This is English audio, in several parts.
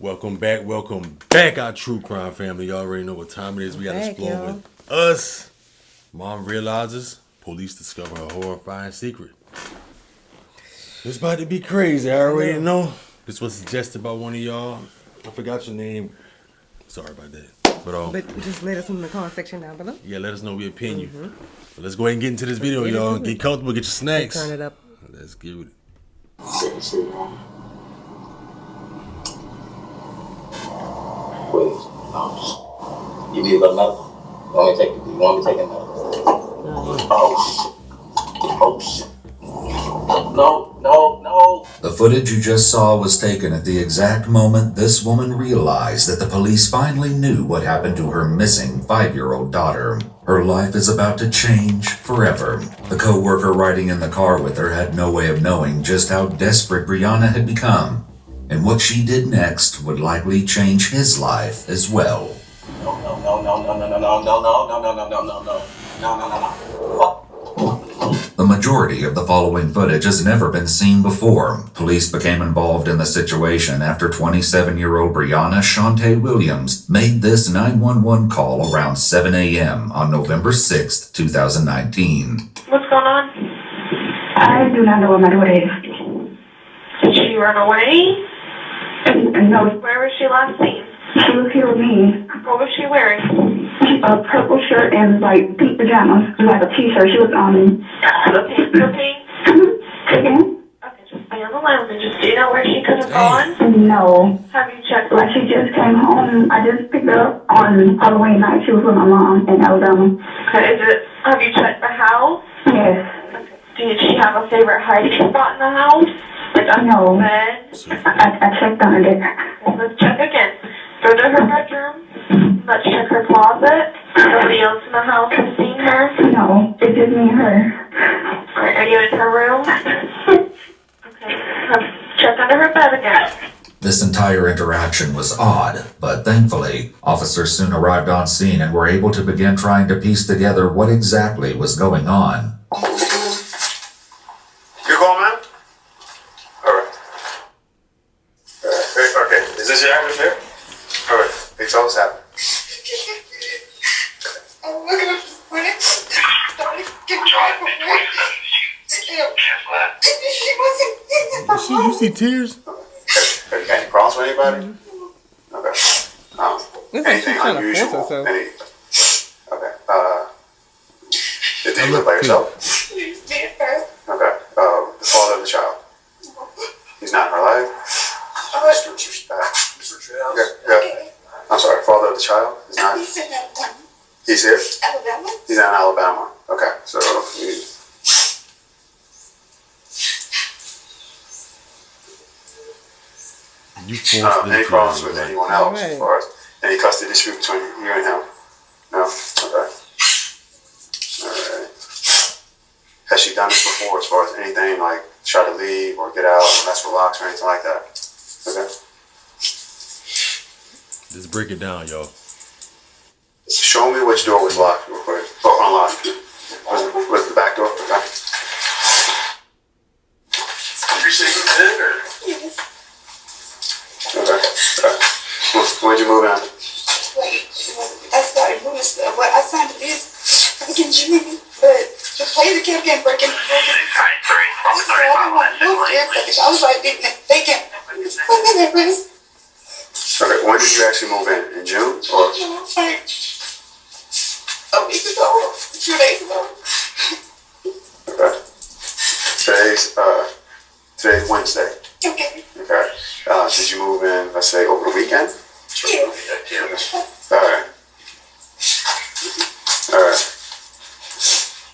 Welcome back, our true crime family. You already know what time it is. We got to explore with us. Mom realizes police discover a horrifying secret. It's about to be crazy. I already know. This was suggested by one of y'all. I forgot your name. Sorry about that. But just let us know in the comment section down below. Yeah, let us know. We opinion you. But let's go ahead and get into this video, y'all. Get comfortable. Get your snacks. Turn it up. Let's get with it. Wait, no. You need a little medical? You want me to take a medical? Oh, shit. Oh, shit. No. The footage you just saw was taken at the exact moment this woman realized that the police finally knew what happened to her missing 5-year-old daughter. Her life is about to change forever. The co-worker riding in the car with her had no way of knowing just how desperate Brianna had become. And what she did next would likely change his life as well. No. Fuck. The majority of the following footage has never been seen before. Police became involved in the situation after 27-year-old Brianna Shantae Williams made this 911 call around 7 a.m. on November 6, 2019. What's going on? I do not know where my daughter is. Did she run away? No, Where was she last seen? she was here with me. What was she wearing? A purple shirt and like pink pajamas, like a t-shirt. She was The pink? again? Okay, just stay on the line and just do you know where she could have gone? No. Have you checked? Like she just came home. I just picked her up on Halloween night. She was with my mom in Alabama. Okay, have you checked the house? Yes. Did she have a favorite hiding spot in the house? Like under No. the bed? I checked under there. Well, let's check again. Go to her bedroom. Let's check her closet. Nobody else in the house has seen her? No, it's just me and her. Alright, are you in her room? Okay, check under her bed again. This entire interaction was odd, but thankfully, officers soon arrived on scene and were able to begin trying to piece together what exactly was going on. You call, man? Alright. Okay, is this your address here? Alright, hey, tell us what happened. I'm looking up this morning. Started getting back from work. She wasn't. You see tears? Have you got any problems with anybody? Okay. Anything unusual? Okay. Did you live by yourself? Please, me and her. Okay. The father of the child. He's not in her life? Okay. I'm sorry, father of the child? He's not? He's in Alabama. He's here? Alabama? He's in Alabama. Okay, so You forced them any to problems with anyone else Right. as far as any custody dispute between you and him? No? Okay. Alright. Has she done this before as far as anything like try to leave or get out or mess with locks or anything like that? Okay. Just break it down, y'all. Show me which door was locked real quick. Or unlocked. Was the back door? Okay. You say who did or? Yes. Okay. When'd you move in? I started moving stuff. Well, I signed the lease back in June, but the place kept getting broken. So I didn't want to move there, but I was like, they can't put me at risk. Okay, when did you actually move in? In June? Or? Like a week ago, 2 days ago. Okay. Today's Wednesday. Okay. Okay. Did you move in, let's say, over the weekend? Yes. Alright. Alright.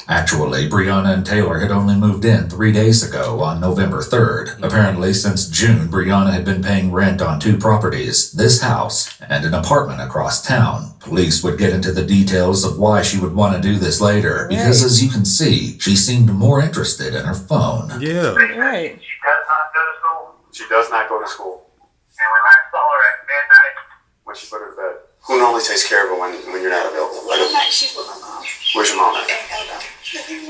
Actually, Brianna and Taylor had only moved in 3 days ago on November 3rd. Apparently, since June, Brianna had been paying rent on 2 properties, this house and an apartment across town. Police would get into the details of why she would want to do this later, because as you can see, she seemed more interested in her phone. Yeah. Right. She does not go to school. And we last saw her at midnight. When she put her to bed. Who normally takes care of her when you're not available? Well, I'm not. She's with my mom. Where's your mom at? In Alabama.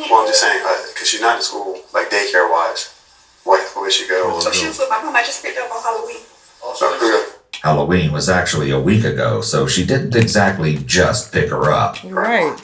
Well, I'm just saying, because she's not in school, like daycare-wise. Where does she go? So she was with my mom. I just picked her up on Halloween. Okay. Halloween was actually a week ago, so she didn't exactly just pick her up. Right.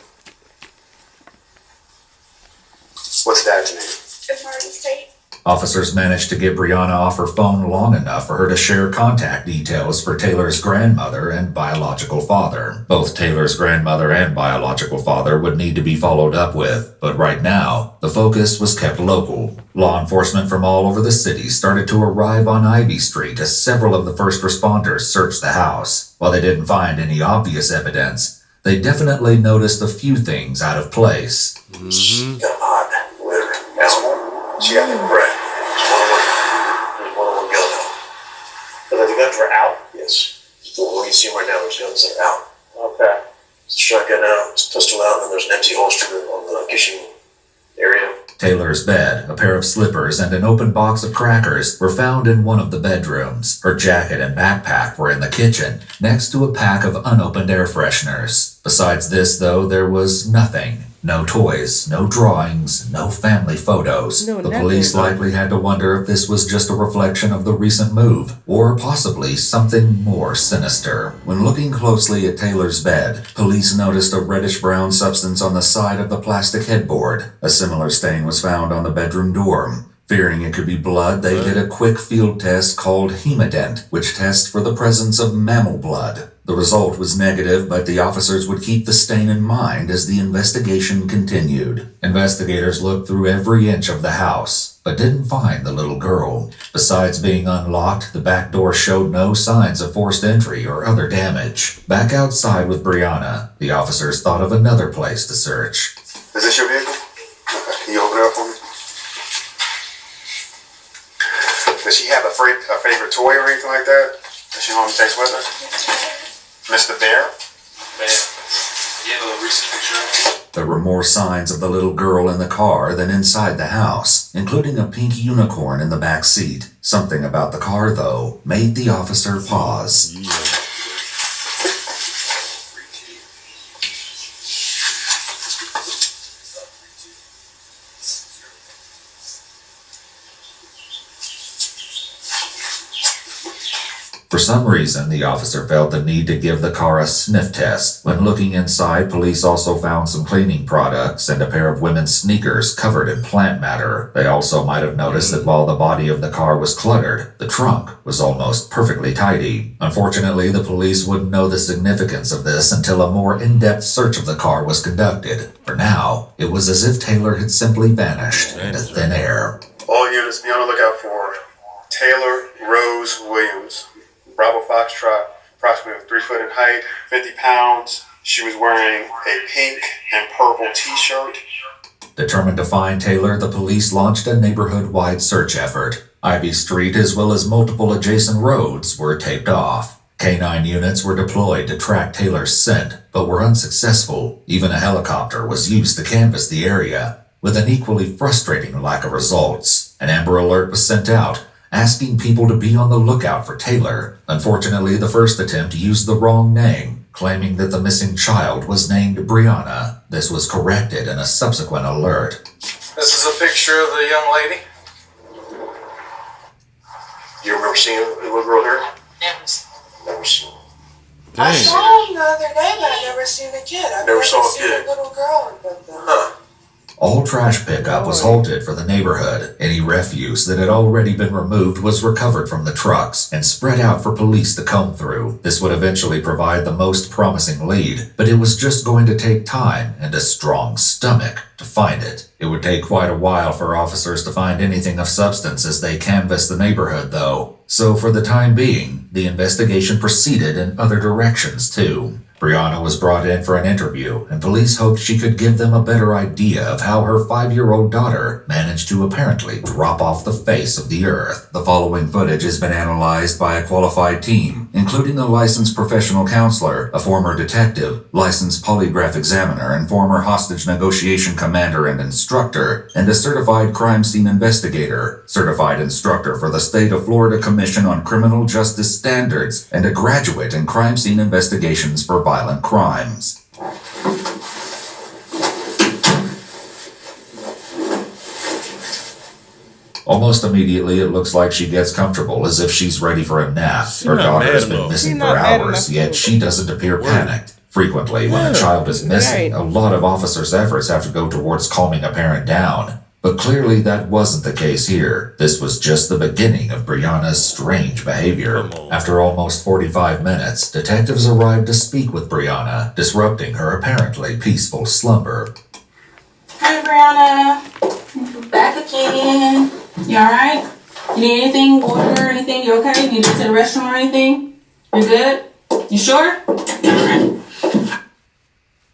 What's Dad's name? Emergency tape. Officers managed to get Brianna off her phone long enough for her to share contact details for Taylor's grandmother and biological father. Both Taylor's grandmother and biological father would need to be followed up with, but right now, the focus was kept local. Law enforcement from all over the city started to arrive on Ivy Street as several of the first responders searched the house. While they didn't find any obvious evidence, they definitely noticed a few things out of place. Mm-hmm. Got a odd litter. That's one. She got the bread. There's one on one gun now. But the guns were out? Yes. The one you see right now, those guns are out. Okay. It's a shotgun out, it's a pistol out, and then there's an empty holster on the kitchen area. Taylor's bed, a pair of slippers, and an open box of crackers were found in one of the bedrooms. Her jacket and backpack were in the kitchen, next to a pack of unopened air fresheners. Besides this, though, there was nothing. No toys, no drawings, no family photos. The police likely had to wonder if this was just a reflection of the recent move, or possibly something more sinister. When looking closely at Taylor's bed, police noticed a reddish-brown substance on the side of the plastic headboard. A similar stain was found on the bedroom door. Fearing it could be blood, they did a quick field test called hemodent, which tests for the presence of mammal blood. The result was negative, but the officers would keep the stain in mind as the investigation continued. Investigators looked through every inch of the house, but didn't find the little girl. Besides being unlocked, the back door showed no signs of forced entry or other damage. Back outside with Brianna, the officers thought of another place to search. Is this your vehicle? Okay. Can you open it up for me? Does she have a favorite toy or anything like that? Does she normally takes with her? Mr. Bear? You have a recent picture? There were more signs of the little girl in the car than inside the house, including a pink unicorn in the back seat. Something about the car, though, made the officer pause. For some reason, the officer felt the need to give the car a sniff test. When looking inside, police also found some cleaning products and a pair of women's sneakers covered in plant matter. They also might have noticed that while the body of the car was cluttered, the trunk was almost perfectly tidy. Unfortunately, the police wouldn't know the significance of this until a more in-depth search of the car was conducted. For now, it was as if Taylor had simply vanished into thin air. All units be on the lookout for Taylor Rose Williams. Bravo Foxtrot, approximately 3 foot in height, 50 pounds. She was wearing a pink and purple t-shirt. Determined to find Taylor, the police launched a neighborhood-wide search effort. Ivy Street, as well as multiple adjacent roads, were taped off. K-9 units were deployed to track Taylor's scent, but were unsuccessful. Even a helicopter was used to canvass the area, with an equally frustrating lack of results. An Amber Alert was sent out, asking people to be on the lookout for Taylor. Unfortunately, the first attempt used the wrong name, claiming that the missing child was named Brianna. This was corrected in a subsequent alert. This is a picture of the young lady. You remember seeing the little girl here? Never seen her. I saw him the other day, but I never seen the kid. I've never saw a seen kid. a little girl. Huh. All trash pickup was halted for the neighborhood. Any refuse that had already been removed was recovered from the trucks and spread out for police to comb through. This would eventually provide the most promising lead, but it was just going to take time and a strong stomach to find it. It would take quite a while for officers to find anything of substance as they canvassed the neighborhood, though. So for the time being, the investigation proceeded in other directions, too. Brianna was brought in for an interview, and police hoped she could give them a better idea of how her 5-year-old daughter managed to apparently drop off the face of the earth. The following footage has been analyzed by a qualified team, including a licensed professional counselor, a former detective, licensed polygraph examiner, and former hostage negotiation commander and instructor, and a certified crime scene investigator, certified instructor for the State of Florida Commission on Criminal Justice Standards, and a graduate in crime scene investigations for violent crimes. Almost immediately, it looks like she gets comfortable, as if she's ready for a nap. Her daughter has been missing for hours, yet she doesn't appear panicked. Frequently, when a child is missing, a lot of officers' efforts have to go towards calming a parent down. But clearly that wasn't the case here. This was just the beginning of Brianna's strange behavior. After almost 45 minutes, detectives arrived to speak with Brianna, disrupting her apparently peaceful slumber. Hi, Brianna. Back again. You alright? You need anything? Water or anything? You okay? You need to go to the restroom or anything? You good? You sure? Alright.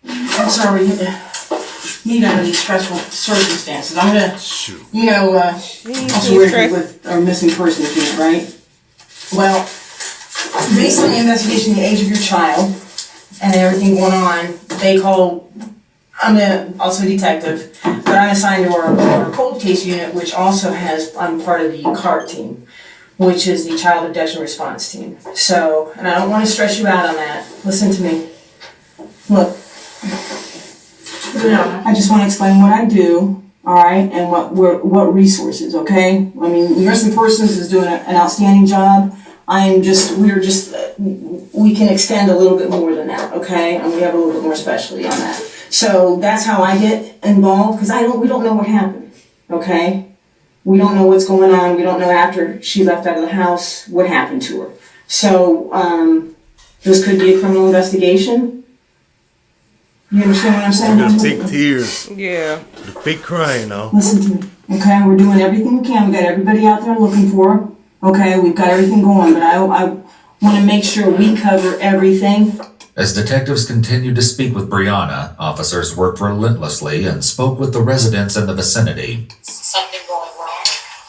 I'm sorry we had to meet under these stressful circumstances. I'm gonna, also work with our missing persons unit, right? Well, based on the investigation, the age of your child, and everything going on, I'm also a detective, but I'm assigned to our cold case unit, which also I'm part of the CART team, which is the Child Abduction Response Team. So, and I don't want to stress you out on that. Listen to me. Look, I just want to explain what I do, all right, and what resources, okay? I mean, Missing Persons is doing an outstanding job. We can extend a little bit more than that, okay? And we have a little bit more specialty on that. So that's how I get involved, because we don't know what happened, okay? We don't know what's going on. We don't know after she left out of the house what happened to her. So this could be a criminal investigation. You understand what I'm saying? We're gonna fake tears. Yeah. The fake crying now. Listen to me, okay? We're doing everything we can. We got everybody out there looking for her, okay? We've got everything going, but I want to make sure we cover everything. As detectives continued to speak with Brianna, officers worked relentlessly and spoke with the residents in the vicinity. Something going wrong.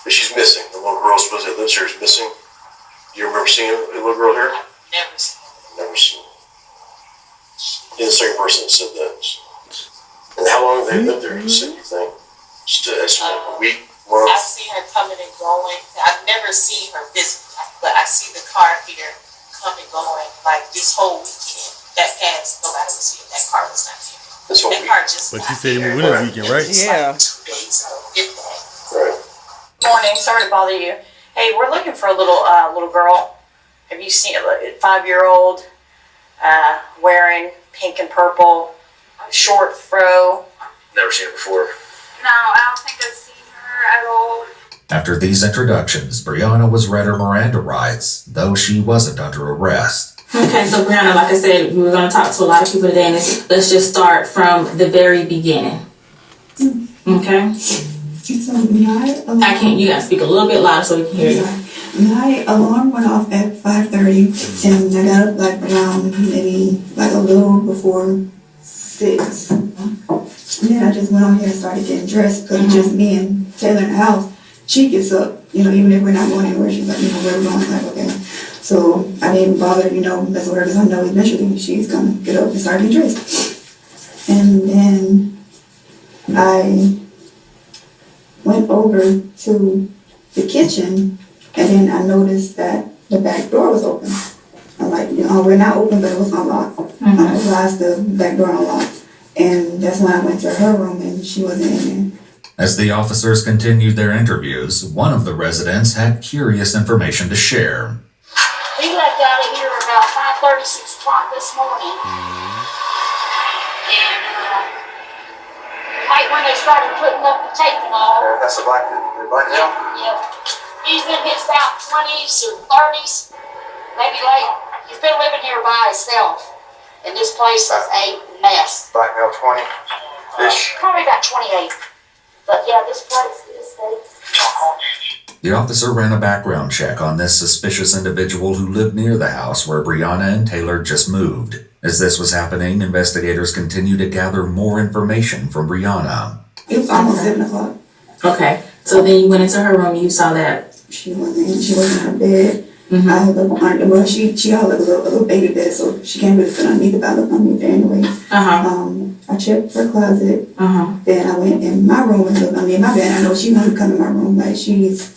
She's missing. The little girl supposedly lives here is missing. Do you remember seeing a little girl here? Never seen. Never seen. You're the second person that said that. And how long have they lived there, you think? Just a week, month? I've seen her coming and going. I've never seen her physically, but I see the car here coming and going like this whole weekend. That passed, nobody was here. That car was not here. This whole that car just But she said it was winter weekend, right? Yeah. Like 2 days ago, if that. Right. Morning, sorry to bother you. Hey, we're looking for a little girl. Have you seen a 5-year-old wearing pink and purple, short fro? Never seen it before. No, I don't think I've seen her at all. After these introductions, Brianna was read her Miranda rights, though she wasn't under arrest. Okay, so Brianna, like I said, we were going to talk to a lot of people today, and let's just start from the very beginning. Okay? You got to speak a little bit louder so we can hear you. My alarm went off at 5:30, and I got up like around maybe like a little before 6. And then I just went on here and started getting dressed, because it's just me and Taylor in the house. She gets up, even if we're not going anywhere, she's like, where we're going, I'm like, okay. So I didn't bother, mess with her, because I know eventually she's gonna get up and start getting dressed. And then I went over to the kitchen, and then I noticed that the back door was open. I'm like, we're not open, but it was unlocked. I realized the back door unlocked, and that's when I went to her room, and she wasn't in there. As the officers continued their interviews, one of the residents had curious information to share. We left out of here about 5:30, 6 o'clock this morning. And right when they started putting up the tape and all. That's the black Yep. He's been in his about 20s or 30s, maybe late. He's been living here by himself. And this place is a mess. Black male 20-ish. Probably about 28. But yeah, this place is a... The officer ran a background check on this suspicious individual who lived near the house where Brianna and Taylor just moved. As this was happening, investigators continued to gather more information from Brianna. It was almost 7 o'clock. Okay, so then you went into her room and you saw that. She wasn't in her bed. I had looked under, well, she had like a little baby bed, so she can't really fit underneath it, but I looked underneath there anyway. I checked her closet. Then I went in my room and looked underneath my bed. I know she wanted to come in my room, like she's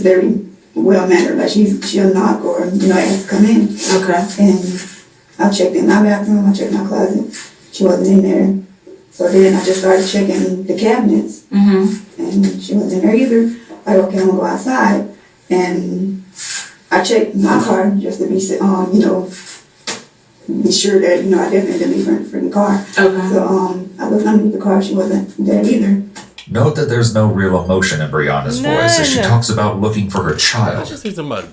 very well mannered, like she'll knock or ask to come in. Okay. And I checked in my bathroom, I checked my closet. She wasn't in there. So then I just started checking the cabinets, and she wasn't there either. Like, okay, I'm gonna go outside, and I checked my car just to be, be sure that, I definitely didn't leave her in the car. Okay. So, I looked underneath the car, she wasn't there either. Note that there's no real emotion in Brianna's voice as she None. talks about looking for her I child. just say something about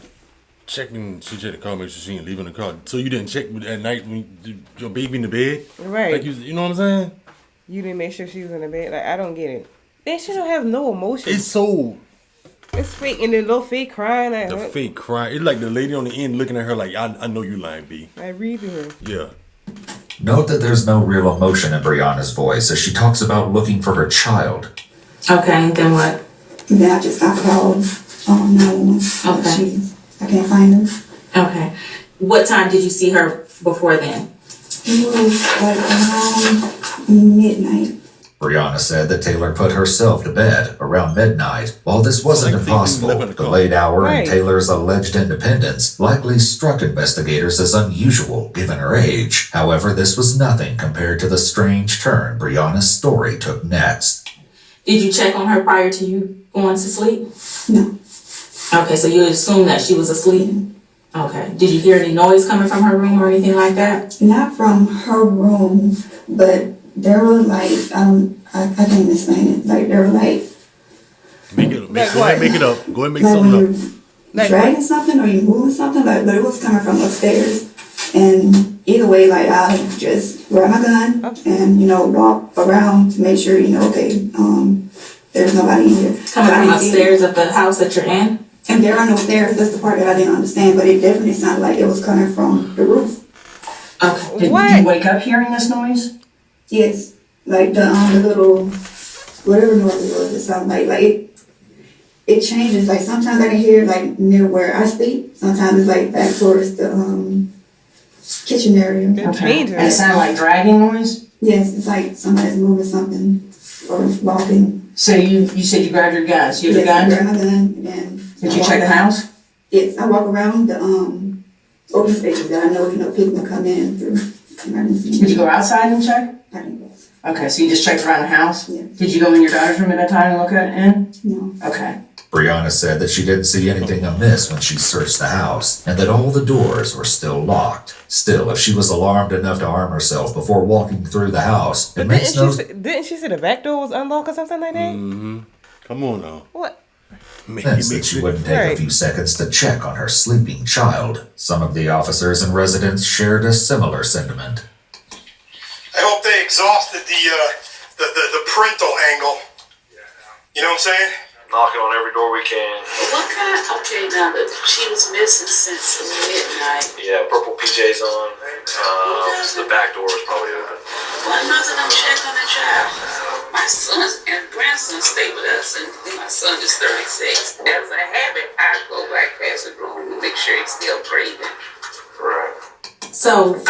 checking. She checked the car, make sure she ain't leaving the car. So you didn't check at night when your baby in the bed, Right. Like you know what I'm saying? You didn't make sure she was in the bed. Like, I don't get it. That shit don't have no emotion. It's so It's fake, and the little fake crying. Like, the what? fake crying. It's like the lady on the end looking at her like, I know you lying, B. Like, reading her. Yeah. Note that there's no real emotion in Brianna's voice as she talks about looking for her child. Okay, then what? And then I called 911. Okay. I can't find her. Okay. What time did you see her before then? It was like around midnight. Brianna said that Taylor put herself to bed around midnight. While this wasn't Like, impossible, they left in the the car. late hour Right. and Taylor's alleged independence likely struck investigators as unusual given her age. However, this was nothing compared to the strange turn Brianna's story took next. Did you check on her prior to you going to sleep? No. Okay, so you assume that she was asleep? Okay. Did you hear any noise coming from her room or anything like that? Not from her room, but there were like, I can't explain it. Like, there were like, Make it. Like Go what? ahead, make it up. Go ahead, and make like when something you're up. Like dragging something or you're moving something, like, but it was coming from upstairs. And either way, like, I just grab my gun and, walk around to make sure, okay, there's nobody in here. Coming from upstairs of the house that you're in? And there are no stairs. That's the part that I didn't understand, but it definitely sounded like it was coming from the roof. Okay. Did What? you wake up hearing this noise? Yes, like the little whatever noise it was. It sounded like it changes. Like sometimes I can hear like near where I sleep. Sometimes it's like back towards the kitchen area. It changes. And it sounded like dragging noise? Yes, it's like somebody's moving something or walking. So you said you grabbed your gun. So you have Yes, your I gun? grab my gun and then Did you check the house? Yes, I walk around the open spaces that I know people can come in through emergency. Did you go outside and check? I didn't go. Okay, so you just checked around the house? Yeah. Did you go in your daughter's room at that time and look at it in? No. Okay. Brianna said that she didn't see anything amiss when she searched the house and that all the doors were still locked. Still, if she was alarmed enough to arm herself before walking through the house, it makes no... Didn't she say the back door was unlocked or something like that? Mm-hmm. Come on now. What? Sense that she wouldn't take a Right. few seconds to check on her sleeping child. Some of the officers and residents shared a similar sentiment. I hope they exhausted the parental angle. You know what I'm saying? Knocking on every door we can. What kind? Okay, now that she was missing since midnight. Yeah, purple PJs on. The back door was probably open. Why doesn't them check on the child? My sons and grandson stay with us, and my son is 36. As a habit, I go back past the room to make sure he's still breathing. Right. So,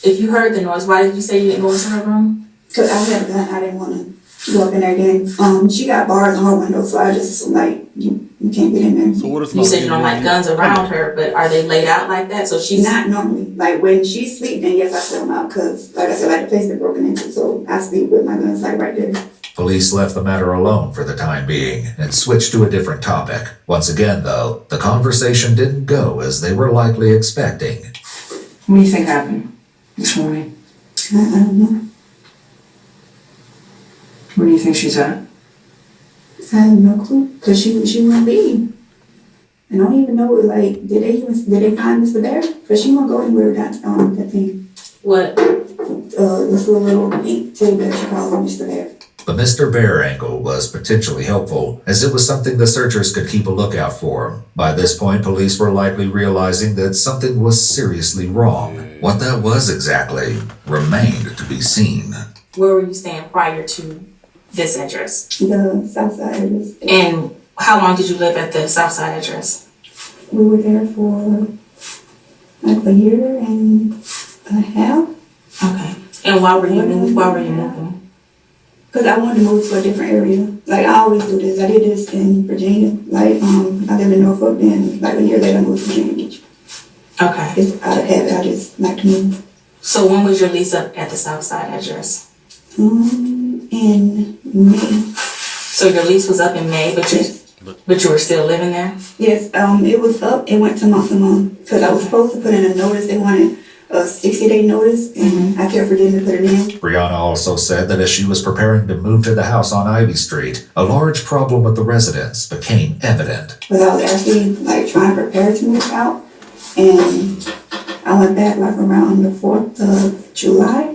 if you heard the noise, why did you say you didn't go into her room? Because I had a gun, I didn't want to go up in there again. She got bars on her window, so I just assumed, like, you can't get in there. So what if You said you don't like guns around her, but are they laid out like that? So she's Not normally. Like, when she sleep, then yes, I set them out, because, like I said, like, the place been broken into, so I sleep with my guns, like, right there. Police left the matter alone for the time being and switched to a different topic. Once again, though, the conversation didn't go as they were likely expecting. What do you think happened this morning? I don't know. Where do you think she's at? I have no clue, because she wouldn't leave. I don't even know, like, did they find Mr. Bear? Because she won't go anywhere without that thing. What? This little pink table that she calls Mr. Bear. The Mr. Bear angle was potentially helpful, as it was something the searchers could keep a lookout for. By this point, police were likely realizing that something was seriously wrong. What that was exactly remained to be seen. Where were you staying prior to this address? The south side address. And how long did you live at the south side address? We were there for like a year and a half. Okay. And why were you moving? Because I wanted to move to a different area. Like, I always do this. I did this in Virginia. Like, I lived in Norfolk, then like a year later I moved to Virginia Beach. Okay. It's out of habit. I just like to move. So when was your lease up at the south side address? in May. So your lease was up in May, but you were still living there? Yes, it was up, it went to month to month, because I was supposed to put in a notice, they wanted a 60-day notice, and I kept forgetting to put it in. Brianna also said that as she was preparing to move to the house on Ivy Street, a large problem with the residence became evident. But I was actually like trying to prepare to move out, and I went back like around the 4th of July.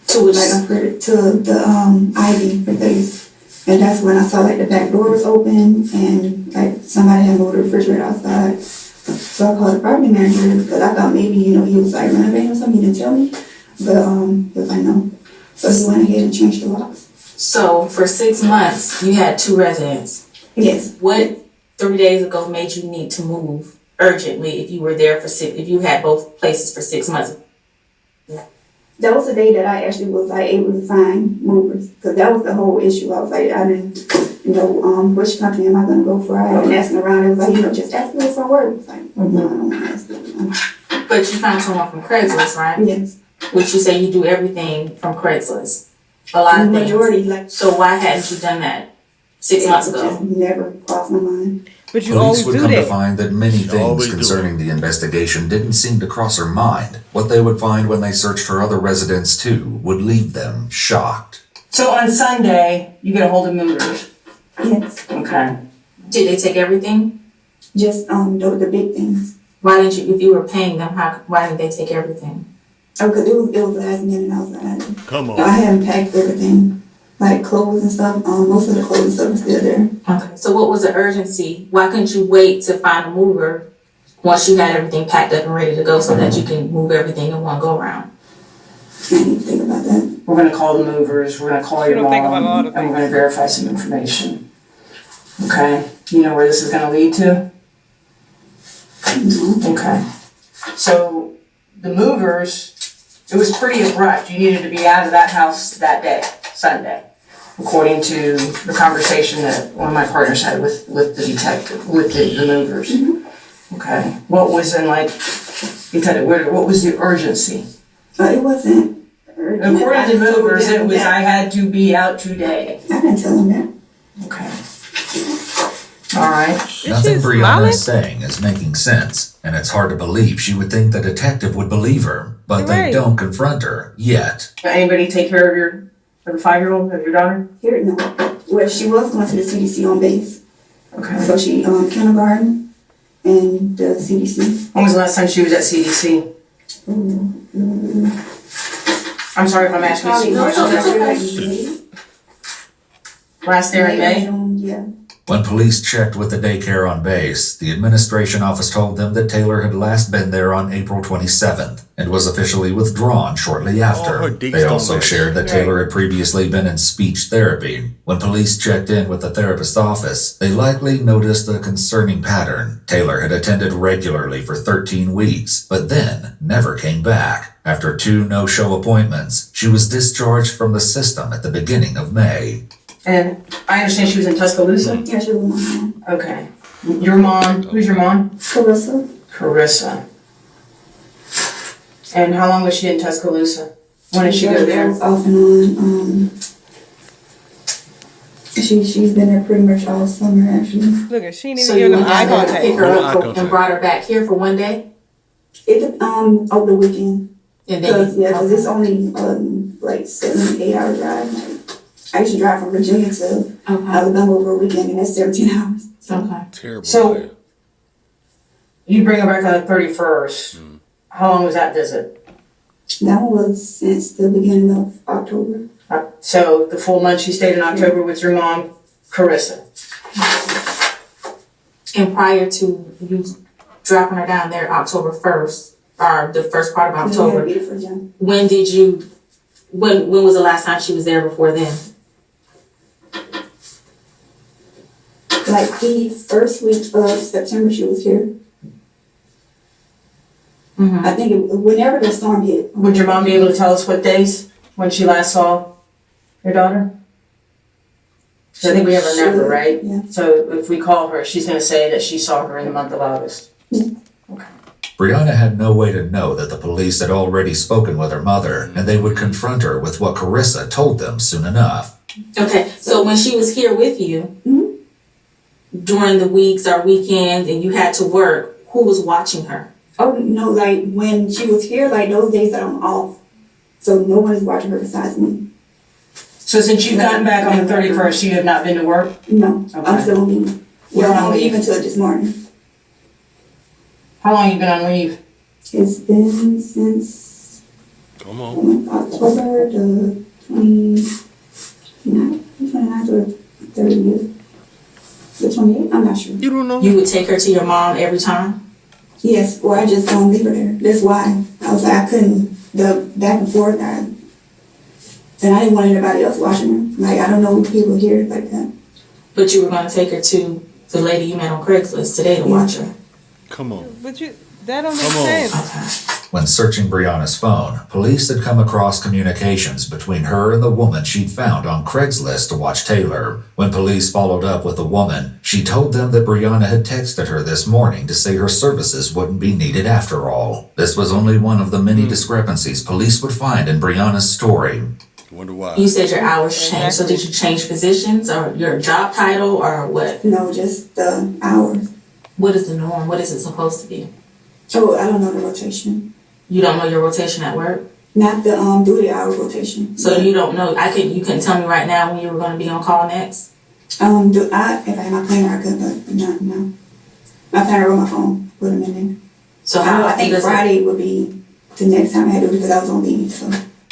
To the Ivy place. And that's when I saw like the back door was open and like somebody had moved the refrigerator outside. So I called the property manager because I thought maybe, he was like renovating or something, he didn't tell me. But he was like, no. So he went ahead and changed the locks. So for 6 months, you had 2 residents. Yes. What 3 days ago made you need to move urgently if you were there if you had both places for 6 months? That was the day that I actually was like able to find movers, because that was the whole issue. I was like, I didn't know which company am I going to go for. I had been asking around. It was like, just ask me for work. It's like, no, I don't want to ask you. But you found someone from Craigslist, right? Yes. Which you say you do everything from Craigslist. A lot of things. Majority, like. So why hadn't you done that 6 months ago? Just never crossed my mind. But you Police always would do come that. to find that many things always do concerning the investigation didn't seem to cross her mind. What they would find when they searched her other residence too would leave them shocked. So on Sunday, you get a hold of movers. Yes. Okay. Did they take everything? Just the big things. Why didn't you, if you were paying them, why didn't they take everything? Oh, because it was last minute. I was like, Come on. I hadn't packed everything, like clothes and stuff. Most of the clothes and stuff is still there. Okay. So what was the urgency? Why couldn't you wait to find a mover once you had everything packed up and ready to go so that you can move everything in one go round? I didn't even think about that. We're going to call the movers. We're going to call your don't think about a lot mom, of and we're going to verify some information. Okay. You know where this is going to lead to? Okay. So the movers, it was pretty abrupt. You needed to be out of that house that day, Sunday, according to the conversation that one of my partners had with the detective, with the movers. Okay. What was what was the urgency? It wasn't urgent. According to movers, it was, that. I had to be out today. I didn't tell them that. Okay. All right. Nothing she Brianna smiling? is saying is making sense, and it's hard to believe she would think the detective would believe her, but You're they right. don't confront her yet. Anybody take care of the 5-year-old, of your daughter? Here, no. Well, she was going to the CDC on base. Okay. So she kindergarten and the CDC. When was the last time she was at CDC? I'm sorry if I'm asking you some questions. Last there in May? Yeah. When police checked with the daycare on base, the administration office told them that Taylor had last been there on April 27th and was officially withdrawn shortly after. her dates They don't also match. shared that Taylor had previously been in speech therapy. When police checked in with the therapist's office, they likely noticed a concerning pattern. Taylor had attended regularly for 13 weeks, but then never came back. After 2 no-show appointments, she was discharged from the system at the beginning of May. And I understand she was in Tuscaloosa? Yeah, she was my mom. Okay. Your mom, who's your mom? Carissa. Carissa. And how long was she in Tuscaloosa? When did she go there? Off and on. She's been there pretty much all summer, actually. Look at she didn't So even you give them went eye down there to pick contact. her No eye up and contact. brought her back here for one day? Over the weekend. And Cause then it's only like 7-8 hour drive. Like, I used to drive from Virginia to Alabama over a weekend, and that's 17 hours. Okay. Terrible. So you bring her back on the 31st. How long was that visit? That one was since the beginning of October. So the full month she stayed in October with your mom, Carissa. And prior to you dropping her down there October 1st, or the first part of October, when did you, when was the last time she was there before then? Like the first week of September, she was here. I think whenever the storm hit. Would your mom be able to tell us what days when she last saw your daughter? So I think we have her number, right? Yeah. So if we call her, she's gonna say that she saw her in the month of August. Yeah. Okay. Brianna had no way to know that the police had already spoken with her mother, and they would confront her with what Carissa told them soon enough. Okay, so when she was here with you, during the weeks or weekends and you had to work, who was watching her? Oh, no, like when she was here, like those days that I'm off. So no one is watching her besides me. So since you gotten back on the 31st, you have not been to work? No, Okay. I'm still on leave. You're on leave until this morning. How long you been on leave? It's been since Come on. October the 29th or 30th. The 28th? I'm not sure. You don't know? You would take her to your mom every time? Yes, or I just don't leave her there. That's why. I was like, I couldn't, the back and forth, and I didn't want anybody else watching her. Like, I don't know people here like that. But you were going to take her to the lady you met on Craigslist today to watch her? Come on. But that don't make sense. When searching Brianna's phone, police had come across communications between her and the woman she'd found on Craigslist to watch Taylor. When police followed up with the woman, she told them that Brianna had texted her this morning to say her services wouldn't be needed after all. This was only one of the many discrepancies police would find in Brianna's story. Wonder why. You said your hours changed, so did you change positions or your job title or what? No, just the hours. What is the norm? What is it supposed to be? Oh, I don't know the rotation. You don't know your rotation at work? Not the duty hour rotation. So you don't know, you couldn't tell me right now when you were going to be on call next? If I had my planner, I could, but not, no. My planner on my phone, put them in there. So I think Friday would be the next time I had to do it because I was on leave, so.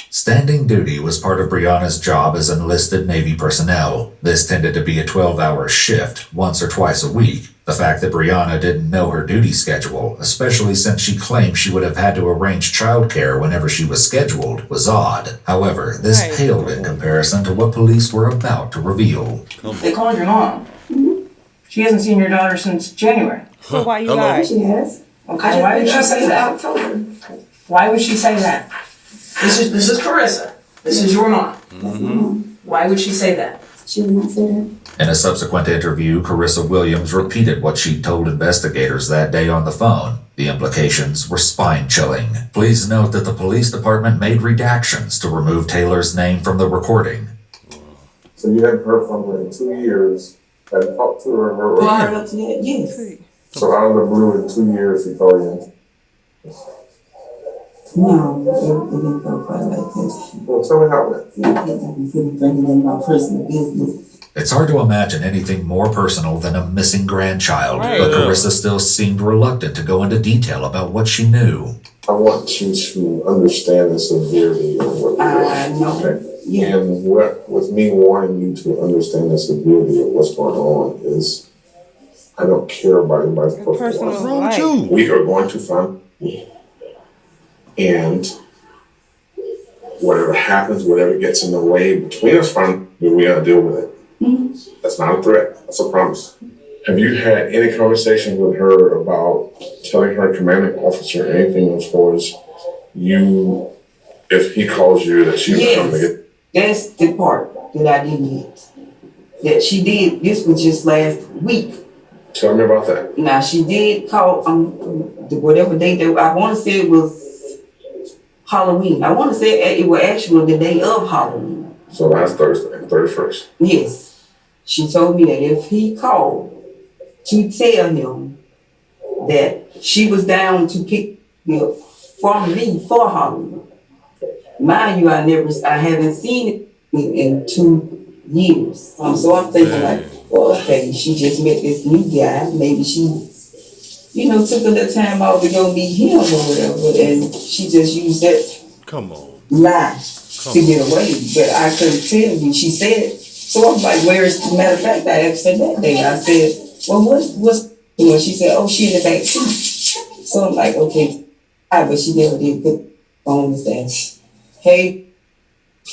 Standing duty was part of Brianna's job as enlisted Navy personnel. This tended to be a 12-hour shift, once or twice a week. The fact that Brianna didn't know her duty schedule, especially since she claimed she would have had to arrange childcare whenever she was scheduled, was odd. However, this paled in comparison to what police were about to reveal. They called your mom. She hasn't seen your daughter since January. So why you lied? She has. Okay, why would she say that? October. Why would she say that? This is Carissa. This is your mom. That's my mom. Why would she say that? She would not say that. In a subsequent interview, Carissa Williams repeated what she'd told investigators that day on the phone. The implications were spine-chilling. Please note that the police department made redactions to remove Taylor's name from the recording. So you hadn't heard from her in 2 years, hadn't talked to her in her Prior up to that, yes. So out of the blue in 2 years she called you. No, it didn't go quite like that. Well, tell me how it went. I couldn't bring it in my personal business. It's hard to imagine anything more personal than a missing grandchild, but Carissa still seemed reluctant to go into detail about what she knew. I want you to understand the severity of what you're doing. Okay? Yeah. And what, with me wanting you to understand the severity of what's going on is, I don't care about anybody's personal life. We are going to find, and whatever happens, whatever gets in the way between us, we're gonna deal with it. Mm-hmm. That's not a threat. That's a promise. Have you had any conversation with her about telling her commanding officer anything as far as you, if he calls you, that she was coming to get? That's the part that I didn't get. That she did. This was just last week. Tell me about that. Now she did call whatever day that I want to say it was Halloween. I want to say it was actually the day of Halloween. So last Thursday, 31st. Yes. She told me that if he called to tell him that she was down to pick me up from me for Halloween. Mind you, I haven't seen it in 2 years. So I'm thinking like, well, okay, she just met this new guy. Maybe she, took a little time out to go meet him or whatever, and she just used that lie to get away. But I couldn't tell you. She said, so I'm like, where is the matter of fact? I asked her that day. I said, well, what's she said, oh, she in the back seat. So I'm like, okay, but she never did put on the dash. Hey,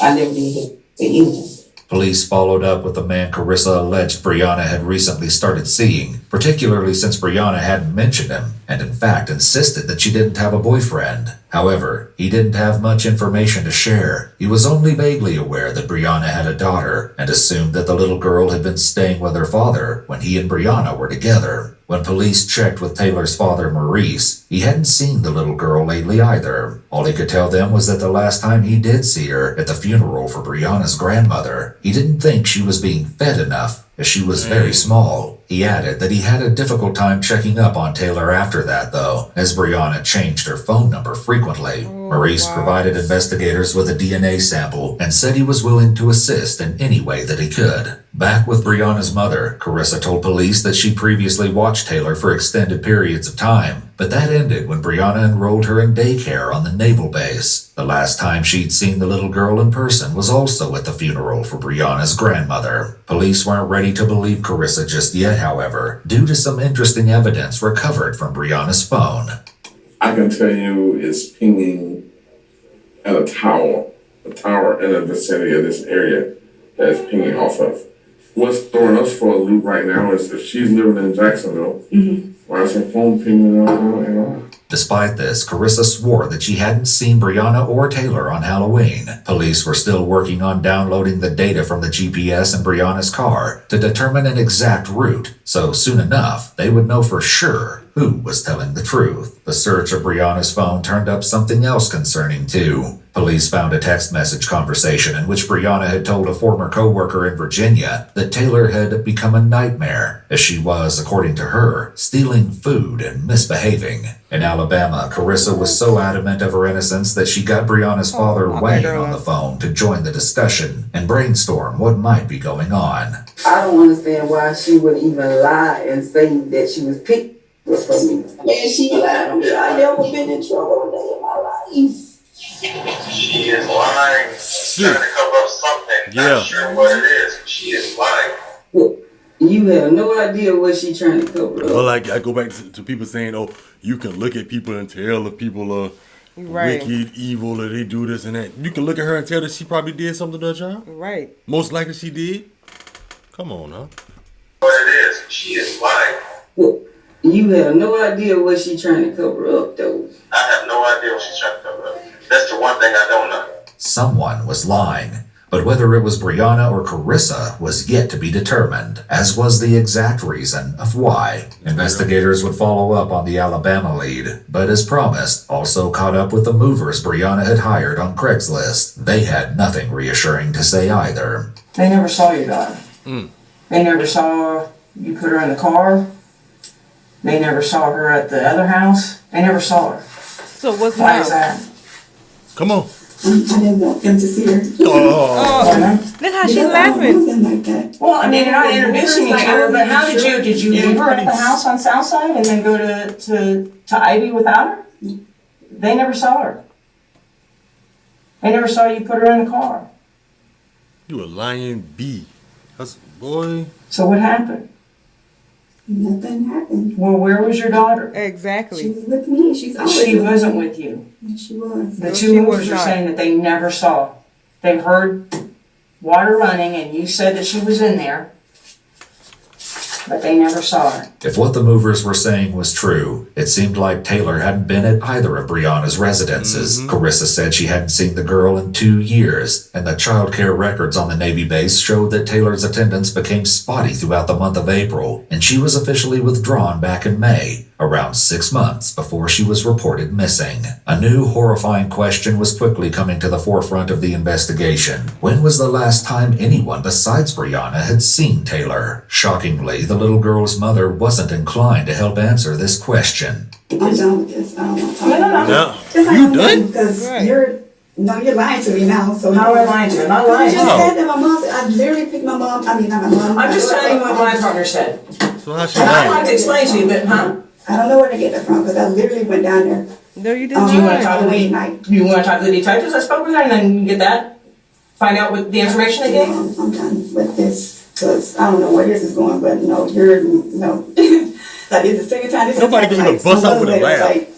I never did say anything. Police followed up with the man Carissa alleged Brianna had recently started seeing, particularly since Brianna hadn't mentioned him. and in fact insisted that she didn't have a boyfriend. However, he didn't have much information to share. He was only vaguely aware that Brianna had a daughter and assumed that the little girl had been staying with her father when he and Brianna were together. When police checked with Taylor's father, Maurice, he hadn't seen the little girl lately either. All he could tell them was that the last time he did see her at the funeral for Brianna's grandmother, he didn't think she was being fed enough, as she was very small. He added that he had a difficult time checking up on Taylor after that, though, as Brianna changed her phone number frequently. Maurice provided investigators with a DNA sample and said he was willing to assist in any way that he could. Back with Brianna's mother, Carissa told police that she previously watched Taylor for extended periods of time, but that ended when Brianna enrolled her in daycare on the naval base. The last time she'd seen the little girl in person was also at the funeral for Brianna's grandmother. Police weren't ready to believe Carissa just yet, however, due to some interesting evidence recovered from Brianna's phone. I can tell you it's pinging at a tower in the vicinity of this area that it's pinging off of. What's throwing us for a loop right now is if she's living in Jacksonville, why is her phone pinging on? Despite this, Carissa swore that she hadn't seen Brianna or Taylor on Halloween. Police were still working on downloading the data from the GPS in Brianna's car to determine an exact route, so soon enough, they would know for sure who was telling the truth. The search of Brianna's phone turned up something else concerning, too. Police found a text message conversation in which Brianna had told a former co-worker in Virginia that Taylor had become a nightmare, as she was, according to her, stealing food and misbehaving. In Alabama, Carissa was so adamant of her innocence that she got Brianna's father Wayne on the phone to join the discussion and brainstorm what might be going on. I don't understand why she would even lie and say that she was picked for me. Man, she lied on me. I never been in trouble a day in my life. She is lying, trying to cover up something. Not sure what it is. She is lying. Well, you have no idea what she's trying to cover up. Well, like I go back to people saying, "Oh, you can look at people and tell if people are wicked, evil, or they do this and that." You can look at her and tell that she probably did something to her child. Right. Most likely she did. Come on, huh? What it is. She is lying. Well, you have no idea what she's trying to cover up, though. I have no idea what she's trying to cover up. That's the one thing I don't know. Someone was lying, but whether it was Brianna or Carissa was yet to be determined, as was the exact reason of why. Investigators would follow up on the Alabama lead, but as promised, also caught up with the movers Brianna had hired on Craigslist. They had nothing reassuring to say either. They never saw your daughter. They never saw you put her in the car. They never saw her at the other house. They never saw her. So what's Why is that? Come on. I didn't want them to see her. Look how she's laughing. Like that. Well, I mean, you're not introducing me to her, but how did you leave her at the house on Southside and then go to Ivy without her? They never saw her. They never saw you put her in the car. You a lying bee. That's boy. So what happened? Nothing happened. Well, where was your daughter? Exactly. She was with me. She's always She with wasn't me. with you. Yes, she was. The two movers are saying that they never saw. They heard water running and you said that she was in there, but they never saw her. If what the movers were saying was true, it seemed like Taylor hadn't been at either of Brianna's residences. Carissa said she hadn't seen the girl in 2 years, and the child care records on the Navy base showed that Taylor's attendance became spotty throughout the month of April, and she was officially withdrawn back in May, around 6 months before she was reported missing. A new horrifying question was quickly coming to the forefront of the investigation. When was the last time anyone besides Brianna had seen Taylor? Shockingly, the little girl's mother wasn't inclined to help answer this question. I'm done with this. I don't want to talk about No. Just You done? Because you're lying to me now. So How am I lying to you? I'm not lying. You just said that my mom. I literally picked my mom. I mean, not my mom. I'm just telling you what my partner said. So how she And I lying? wanted to explain to you, but I don't know where to get that from because I literally went down there. No, you didn't. Do you want to talk to Halloween the night. you want to talk to the detectives I spoke with her, and then get that, find out what the information they gave? I'm done with this because I don't know where this is going, but no, you're no. Like it's the second time this Nobody can even bust out with a laugh. Like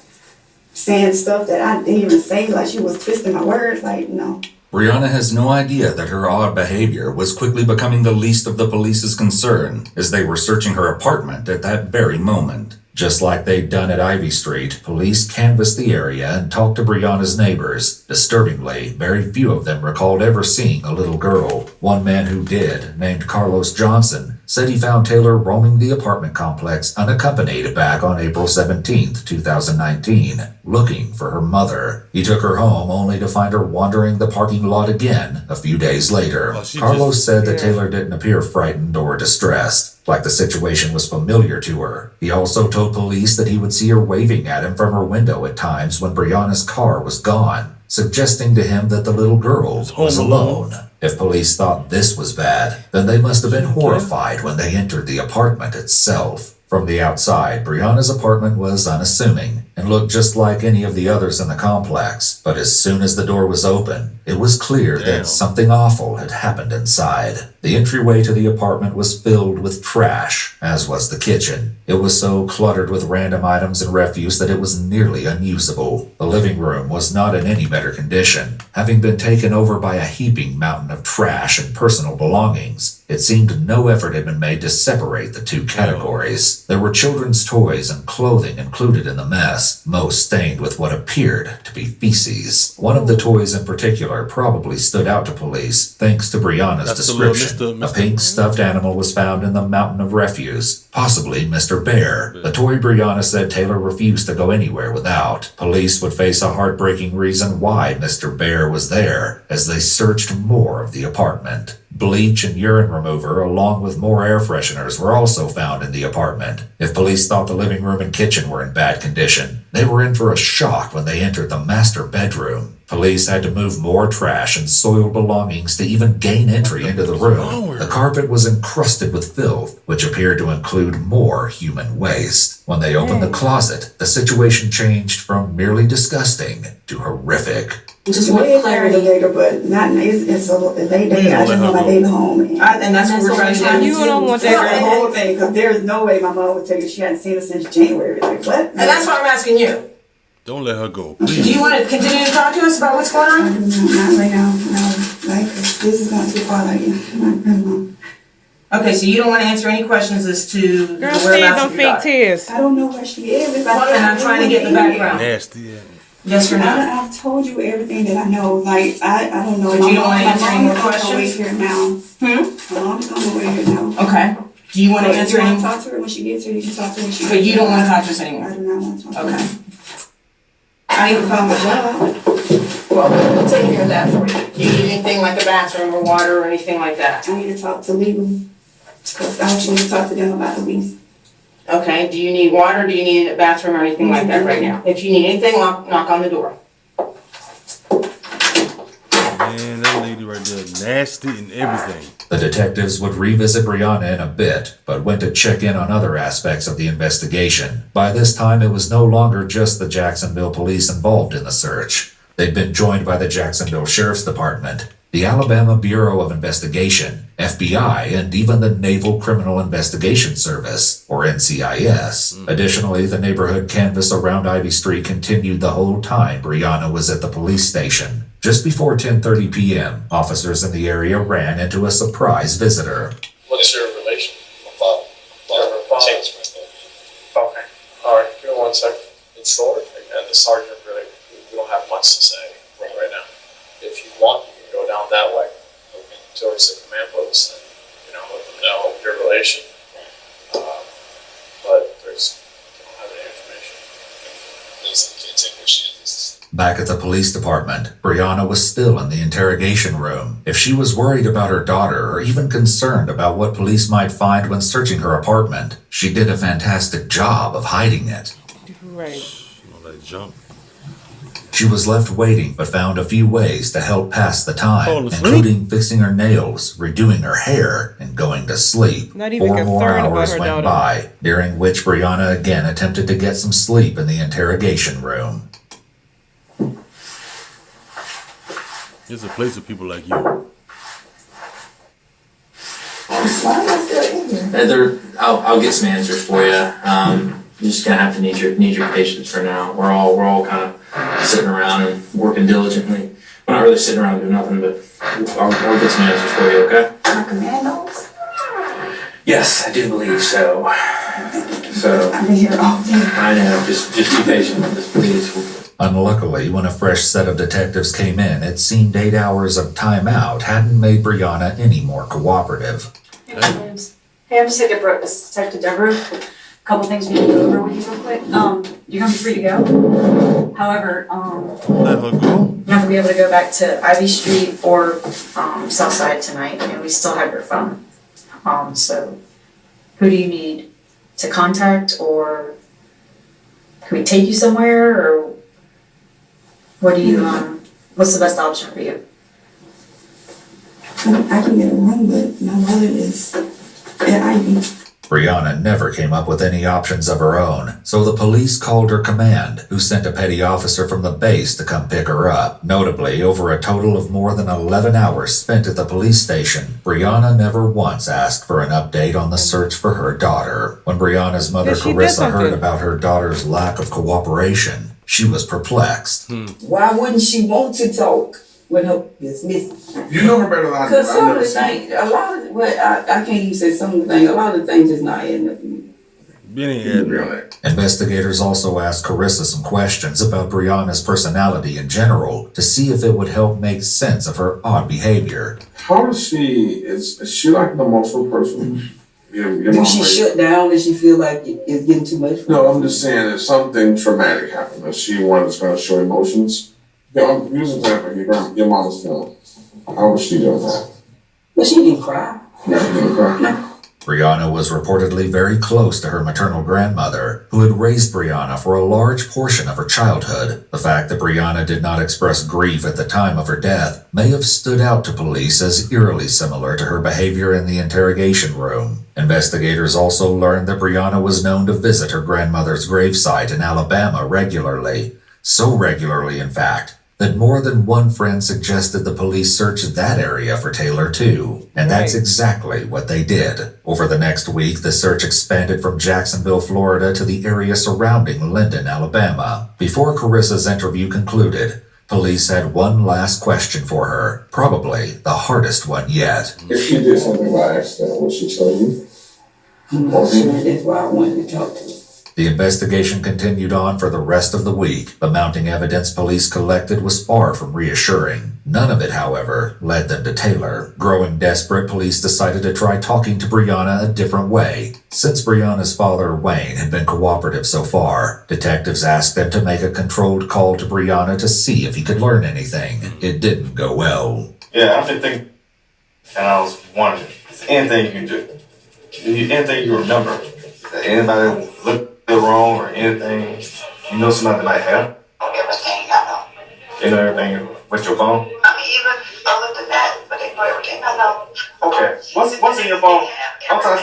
saying stuff that I didn't even say. Like she was twisting my words. Like no. Brianna has no idea that her odd behavior was quickly becoming the least of the police's concern as they were searching her apartment at that very moment. Just like they'd done at Ivy Street, police canvassed the area and talked to Brianna's neighbors. Disturbingly, very few of them recalled ever seeing a little girl. One man who did, named Carlos Johnson, said he found Taylor roaming the apartment complex unaccompanied back on April 17, 2019, looking for her mother. He took her home only to find her wandering the parking lot again a few days later. Carlos said that Taylor didn't appear frightened or distressed, like the situation was familiar to her. He also told police that he would see her waving at him from her window at times when Brianna's car was gone, suggesting to him that the little girl was alone. If police thought this was bad, then they must have been horrified when they entered the apartment itself. From the outside, Brianna's apartment was unassuming and looked just like any of the others in the complex. But as soon as the door was open, it was clear that something awful had happened inside. The entryway to the apartment was filled with trash, as was the kitchen. It was so cluttered with random items and refuse that it was nearly unusable. The living room was not in any better condition, having been taken over by a heaping mountain of trash and personal belongings. It seemed no effort had been made to separate the two categories. There were children's toys and clothing included in the mess, most stained with what appeared to be feces. One of the toys in particular probably stood out to police, thanks to Brianna's description. A pink stuffed animal was found in the mountain of refuse, possibly Mr. Bear. The toy Brianna said Taylor refused to go anywhere without. Police would face a heartbreaking reason why Mr. Bear was there as they searched more of the apartment. Bleach and urine remover, along with more air fresheners, were also found in the apartment. If police thought the living room and kitchen were in bad condition, they were in for a shock when they entered the master bedroom. Police had to move more trash and soiled belongings to even gain entry into the room. The carpet was encrusted with filth, which appeared to include more human waste. When they opened the closet, the situation changed from merely disgusting to horrific. Just want clarity later, but not it's a late day. I just want my baby home, and that's what we're trying to do. You don't want that the whole thing, because there is no way my mom would tell you she hadn't seen her since January. Like what? And that's why I'm asking you. Don't let her go. Do you want to continue to talk to us about what's going on? Not right now. No, like this is going too far. Like Okay, so you don't want to answer any questions as to Girl, the see whereabouts them of your fake daughter. tears. I don't know where she is. Well, then I'm trying to get the background. Nasty. Yes or no? I've told you everything that I know. Like I don't know. But you don't want to answer any more My questions? mom is on the way here now. My mom is on the way here now. Okay. Do you want to answer any? any? Talk to her when she gets here. You can talk to her when she. But you don't want to talk to us anymore. I do not want to talk. Okay. I need to call my job. Well, we'll take care of that for you. Do you need anything like a bathroom or water or anything like that? I need to talk to legal. Because I want you to talk to them about the lease. Okay. Do you need water? Do you need a bathroom or anything like that right now? If you need anything, knock on the door. Man, that lady right there, nasty and everything. The detectives would revisit Brianna in a bit, but went to check in on other aspects of the investigation. By this time, it was no longer just the Jacksonville police involved in the search. They'd been joined by the Jacksonville Sheriff's Department, the Alabama Bureau of Investigation, FBI, and even the Naval Criminal Investigation Service, or NCIS. Additionally, the neighborhood canvass around Ivy Street continued the whole time Brianna was at the police station. Just before 10:30 p.m., officers in the area ran into a surprise visitor. What is your relation? My father. James right there. Okay. All right. Give me 1 second. In short, and the sergeant really, we don't have much to say right now. If you want, you can go down that way, towards the command post, and let them know your relation. But they don't have any information. Listen, can't take where she is. Back at the police department, Brianna was still in the interrogation room. If she was worried about her daughter or even concerned about what police might find when searching her apartment, she did a fantastic job of hiding it. Right. Jump. She was left waiting but found a few ways to help pass the time, including fixing her nails, redoing her hair, and going to sleep. Not even 4 more concerned about hours her went daughter. by, during which Brianna again attempted to get some sleep in the interrogation room. There's a place for people like you. Heather, I'll get some answers for you. You're just gonna have to need your patience for now. We're all kind of sitting around and working diligently. We're not really sitting around doing nothing, but I'll get some answers for you, okay? My commandos? Yes, I do believe so. So I've been here all day. I know, just be patient with us, please. Unluckily, when a fresh set of detectives came in, it seemed 8 hours of time out hadn't made Brianna any more cooperative. Hey, James. Hey, I'm just here for Detective Deborah. A couple things we need to go over with you real quick. You're gonna be free to go. However, Let her go. you're not gonna be able to go back to Ivy Street or Southside tonight, and we still have your phone. So who do you need to contact, or can we take you somewhere, or what do you what's the best option for you? I can get a room, but my mother is at Ivy. Brianna never came up with any options of her own, so the police called her command, who sent a petty officer from the base to come pick her up. Notably, over a total of more than 11 hours spent at the police station, Brianna never once asked for an update on the search for her daughter. When Brianna's mother, Yeah, she did Carissa, heard something. about her daughter's lack of cooperation, she was perplexed. Why wouldn't she want to talk when her is missing? You know her better than I do. Because I've some of never the seen things, a lot of, well, I can't even say some of the things, a lot of the things is not adding up to me. Benny you. had Really. Investigators also asked Carissa some questions about Brianna's personality in general to see if it would help make sense of her odd behavior. How is she? Is she like an emotional person? Your Do mom she raised- shut down and she feel like it's getting too much for her? No, I'm just saying if something traumatic happened, is she one that's going to show emotions? Yeah, I'm using example. Your mama's film. How was she doing that? But she didn't cry. No, she didn't cry. Brianna was reportedly very close to her maternal grandmother, who had raised Brianna for a large portion of her childhood. The fact that Brianna did not express grief at the time of her death may have stood out to police as eerily similar to her behavior in the interrogation room. Investigators also learned that Brianna was known to visit her grandmother's gravesite in Alabama regularly. So regularly, in fact, that more than one friend suggested the police search that area for Taylor too. And that's exactly what they did. Over the next week, the search expanded from Jacksonville, Florida to the area surrounding Linden, Alabama. Before Carissa's interview concluded, police had one last question for her, probably the hardest one yet. If she did something by accident, would she tell you? I'm not sure. That's why I wanted to talk to her. The investigation continued on for the rest of the week. The mounting evidence police collected was far from reassuring. None of it, however, led them to Taylor. Growing desperate, police decided to try talking to Brianna a different way. Since Brianna's father, Wayne, had been cooperative so far, detectives asked them to make a controlled call to Brianna to see if he could learn anything. It didn't go well. Yeah, I've been thinking, and I was wondering, is there anything you can do? Anything you remember? That anybody look wrong or anything? You know somebody that might help? Everything I know. You know everything with your phone? I mean, even other than that, but they know everything I know. Okay. What's in your phone? Sometimes,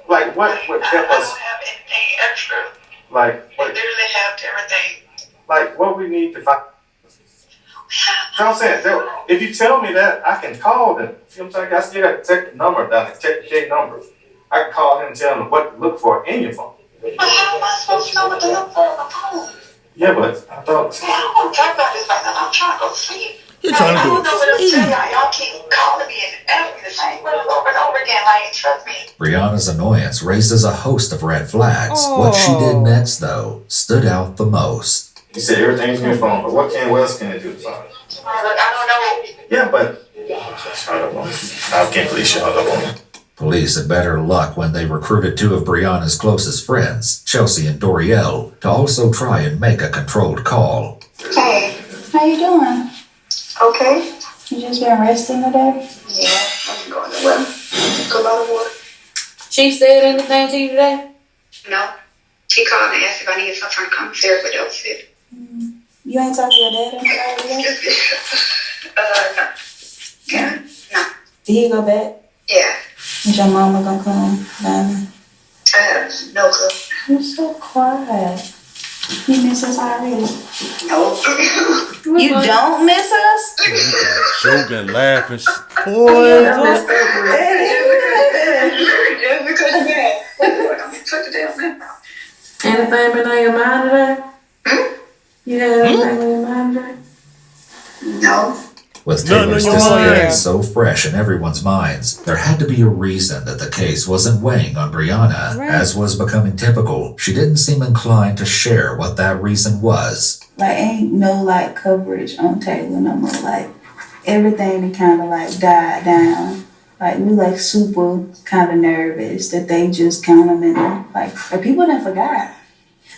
like, what would help I us? don't have anything extra. Like, They what? literally have everything. Like, what we need to find? You know what I'm saying? If you tell me that, I can call them. See what I'm saying? I still got to check the number down, check the J number. I can call him and tell him what to look for in your phone. But how am I supposed to know what to look for on the phone? Yeah, but I thought. See, I don't want to talk about this right now. I'm trying to go to sleep. You're trying to I go don't know what else to tell y'all. Y'all keep calling me and asking me the same questions over and over again. Like, trust me. Brianna's annoyance raises a host of red flags. What she did next, though, stood out the most. You said everything's in your phone, but what else can it do to phone? Look, I don't know. Yeah, but I don't know. I can't believe she hung up on me. Police had better luck when they recruited two of Brianna's closest friends, Chelsea and Dorielle, to also try and make a controlled call. Hey, How you doing? okay? You just been resting today? Yeah, I'm going to well. Took a lot of water. Chief said anything to you today? No. He called and asked if I needed something from the commissary, but that was it. You ain't talked to your dad in today? No. Yeah? No. Did he go back? Yeah. Is your mama gonna come down? I have no clue. You're so quiet. You miss us already? No. You don't miss us? joking, laughing. Boy, Anything been on your mind today? You had anything on your mind today? No. With No, Taylor's you're disappearance right. so fresh in everyone's minds, there had to be a reason that the case wasn't weighing on Brianna. Right. As was becoming typical, she didn't seem inclined to share what that reason was. Like, ain't no, like, coverage on Taylor no more. Like, everything kind of, like, died down. Like, we, like, super kind of nervous that they just count them in there. Like people done forgot.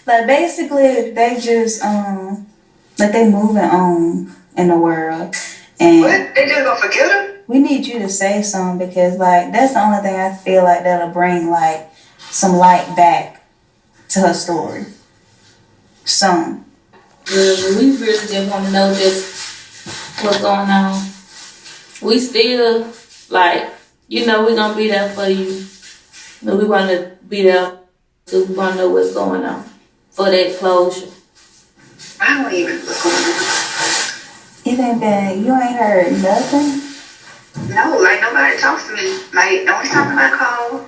Like, basically, they just, like, they moving on in the world. And What? They just gonna forget her? we need you to say something because, like, that's the only thing I feel like that'll bring, like, some light back to her story. Some. Yeah, we really just want to know just what's going on. We still, like, you know, we're going to be there for you. And we want to be there so we want to know what's going on for that closure. I don't even look on It ain't bad. You ain't heard nothing? No, like nobody talks to me. Like the only time I call,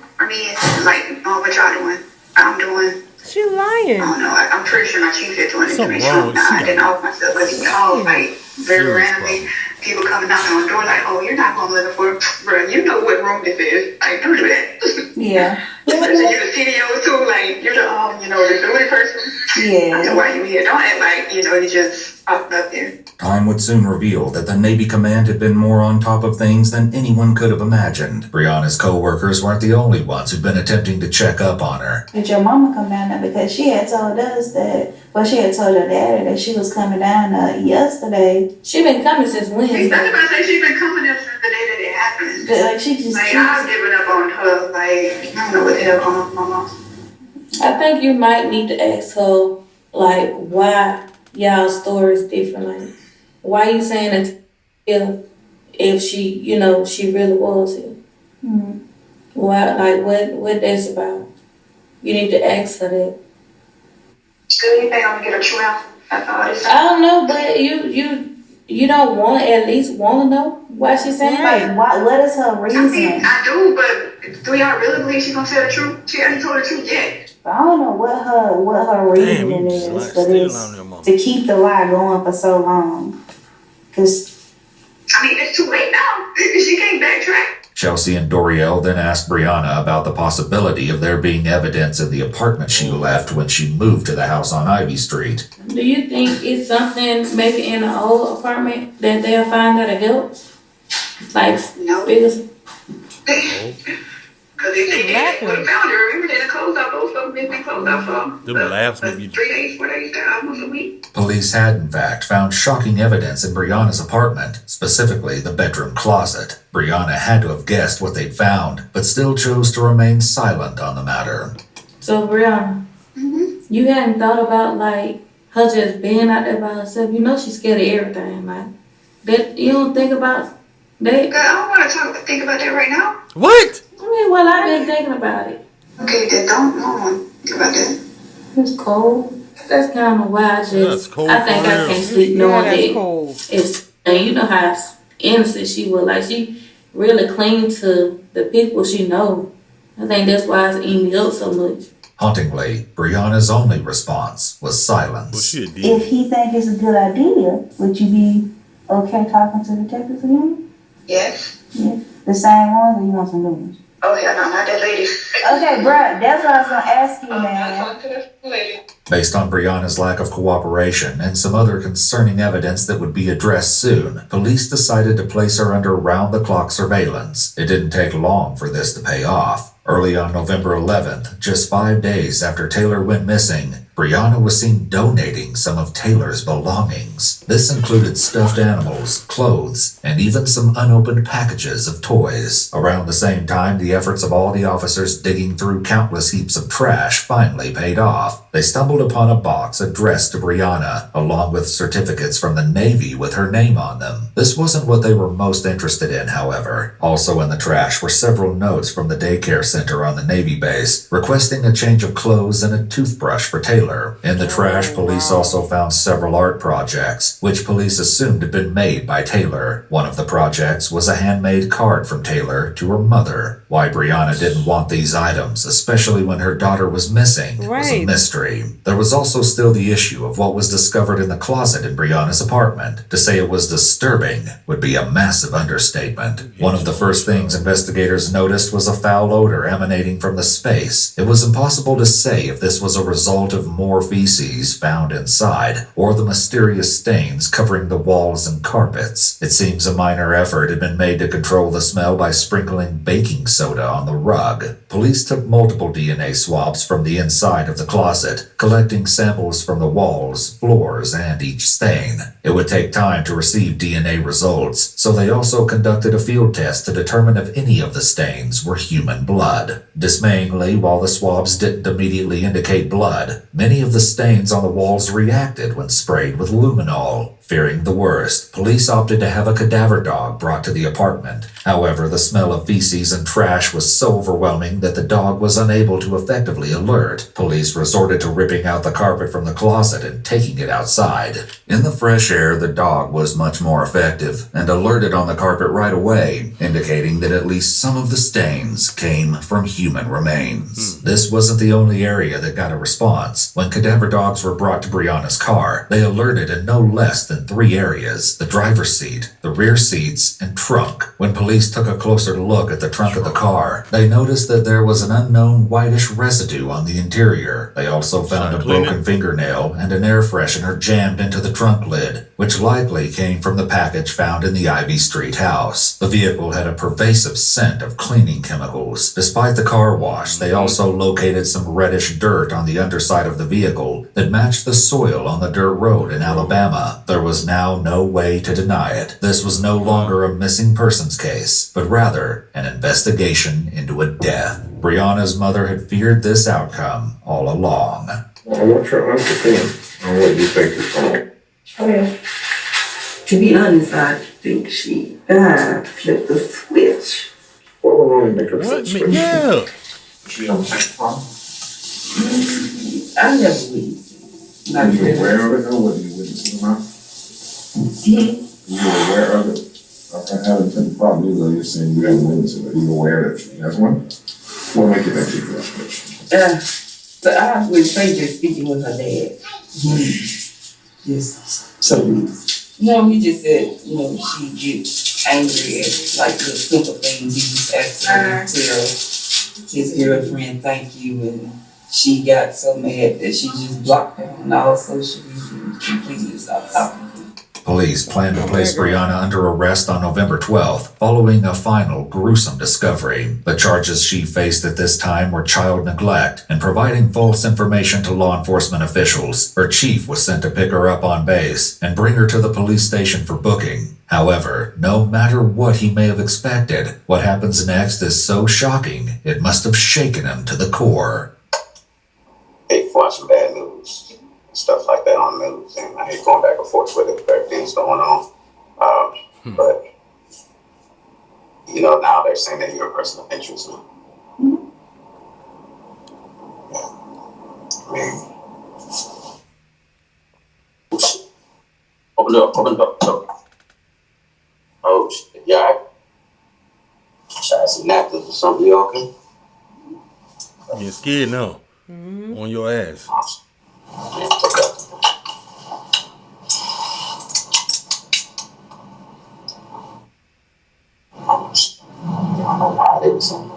like, oh, what y'all doing? I'm doing. She lying. I don't know. I'm pretty sure my chief had doing it to me. Something wrong. I didn't off myself because he called like very randomly. People coming knocking on the door like, oh, you're not going looking for, bro. You know what room this is. Like, don't do that. Yeah. Especially you're the CDO too. Like, you're the the duty person. Yeah. I know why you here. Don't act like you just popped up there. Time would soon reveal that the Navy command had been more on top of things than anyone could have imagined. Brianna's co-workers weren't the only ones who'd been attempting to check up on her. Did your mama come down there? Because she had told us that, well, she had told her daddy that she was coming down yesterday. She been coming since Wednesday. That's about to say she's been coming there since the day that it happened. But, like, she just Like, I've given up on her. Like, I don't know what the hell going on with my mom. I think you might need to ask her, like, why y'all story is different. Like, why you saying that if she, she really was here? Mm-hmm. Why, like, what that's about? You need to ask her that. Do you think I'm gonna get a true answer after all this? I don't know, but you don't want at least want to know why she's saying Like, what is her reason? I do, but do y'all really believe she's gonna tell the truth? She hasn't told the truth yet. I don't know what her reason is, but it's to keep the lie going for so long. Cause it's too late now. She can't backtrack. Chelsea and Doriel then asked Brianna about the possibility of there being evidence in the apartment she left when she moved to the house on Ivy Street. Do you think it's something maybe in the old apartment that they'll find that'll help? Like, no. Because if they did, would have found her. Remember, they closed out those stuff, been closed out for Them laughs maybe 3 days, 4 days, almost a week. Police had, in fact, found shocking evidence in Brianna's apartment, specifically the bedroom closet. Brianna had to have guessed what they'd found, but still chose to remain silent on the matter. So, Brianna, you hadn't thought about, like, her just being out there by herself? You know she's scared of everything, like. That, you don't think about that? Girl, I don't want to think about that right now. What? Well, I've been thinking about it. Okay, then don't think about that. It's cold. That's kind of why I just, it's cold I think for I real. can't sleep knowing that's that cold. it's, and you know how innocent she was. Like, she really cling to the people she know. I think that's why it's eating me up so much. Hauntingly, Brianna's only response was silence. Well, she a demon. if he think it's a good idea, would you be okay talking to detectives again? Yes. Yeah. The same ones or you want some new ones? Oh, yeah, no, not that lady. Okay, bruh, that's what I was gonna ask you, man. Talk to that lady. Based on Brianna's lack of cooperation and some other concerning evidence that would be addressed soon, police decided to place her under round-the-clock surveillance. It didn't take long for this to pay off. Early on November 11th, just 5 days after Taylor went missing, Brianna was seen donating some of Taylor's belongings. This included stuffed animals, clothes, and even some unopened packages of toys. Around the same time, the efforts of all the officers digging through countless heaps of trash finally paid off. They stumbled upon a box addressed to Brianna, along with certificates from the Navy with her name on them. This wasn't what they were most interested in, however. Also in the trash were several notes from the daycare center on the Navy base, requesting a change of clothes and a toothbrush for Taylor. Taylor. In the trash, police also found several art projects, which police assumed had been made by Taylor. One of the projects was a handmade card from Taylor to her mother. Why Brianna didn't want these items, especially when her daughter was missing, was a mystery. There was also still the issue of what was discovered in the closet in Brianna's apartment. To say it was disturbing would be a massive understatement. One of the first things investigators noticed was a foul odor emanating from the space. It was impossible to say if this was a result of more feces found inside or the mysterious stains covering the walls and carpets. It seems a minor effort had been made to control the smell by sprinkling baking soda on the rug. Police took multiple DNA swabs from the inside of the closet, collecting samples from the walls, floors, and each stain. It would take time to receive DNA results, so they also conducted a field test to determine if any of the stains were human blood. Dismayingly, while the swabs didn't immediately indicate blood, many of the stains on the walls reacted when sprayed with luminol. Fearing the worst, police opted to have a cadaver dog brought to the apartment. However, the smell of feces and trash was so overwhelming that the dog was unable to effectively alert. Police resorted to ripping out the carpet from the closet and taking it outside. In the fresh air, the dog was much more effective and alerted on the carpet right away, indicating that at least some of the stains came from human remains. This wasn't the only area that got a response. When cadaver dogs were brought to Brianna's car, they alerted in no less than 3 areas: the driver's seat, the rear seats, and trunk. When police took a closer look at the trunk of the car, they noticed that there was an unknown whitish residue on the interior. They also found a broken fingernail and an air freshener jammed into the trunk lid, which likely came from the package found in the Ivy Street house. The vehicle had a pervasive scent of cleaning chemicals. Despite the car wash, they also located some reddish dirt on the underside of the vehicle that matched the soil on the dirt road in Alabama. There was now no way to deny it. This was no longer a missing persons case, but rather an investigation into a death. Brianna's mother had feared this outcome all along. I want your honest opinion on what you think is going on. Well, to be honest, I think she flipped the switch. What would really make her flip the switch? Yeah. She don't have a problem? I never would. Are you aware of it or what you witnessed about? You're aware of it? I haven't been a problem either. You're saying you haven't witnessed it. Are you aware that she has one? What make you think she feels switch? So I would say just speaking with her dad. Just so he just said, she gets angry at like the simple things. He just asked her to tell his girlfriend thank you, and she got so mad that she just blocked her on all social media and completely stopped talking. Police planned to place Brianna under arrest on November 12th, following a final gruesome discovery. The charges she faced at this time were child neglect and providing false information to law enforcement officials. Her chief was sent to pick her up on base and bring her to the police station for booking. However, no matter what he may have expected, what happens next is so shocking, it must have shaken him to the core. I hate watching bad news. Stuff like that on the news, and I hate going back and forth with it, everything's going on. But now they're saying that you're a person of interest now. Yeah. I mean, open the door. Oh shit, yeah. Try some napkins or something, you okay? You're scared now. On your ass. Yeah, take that. I don't know why they was on.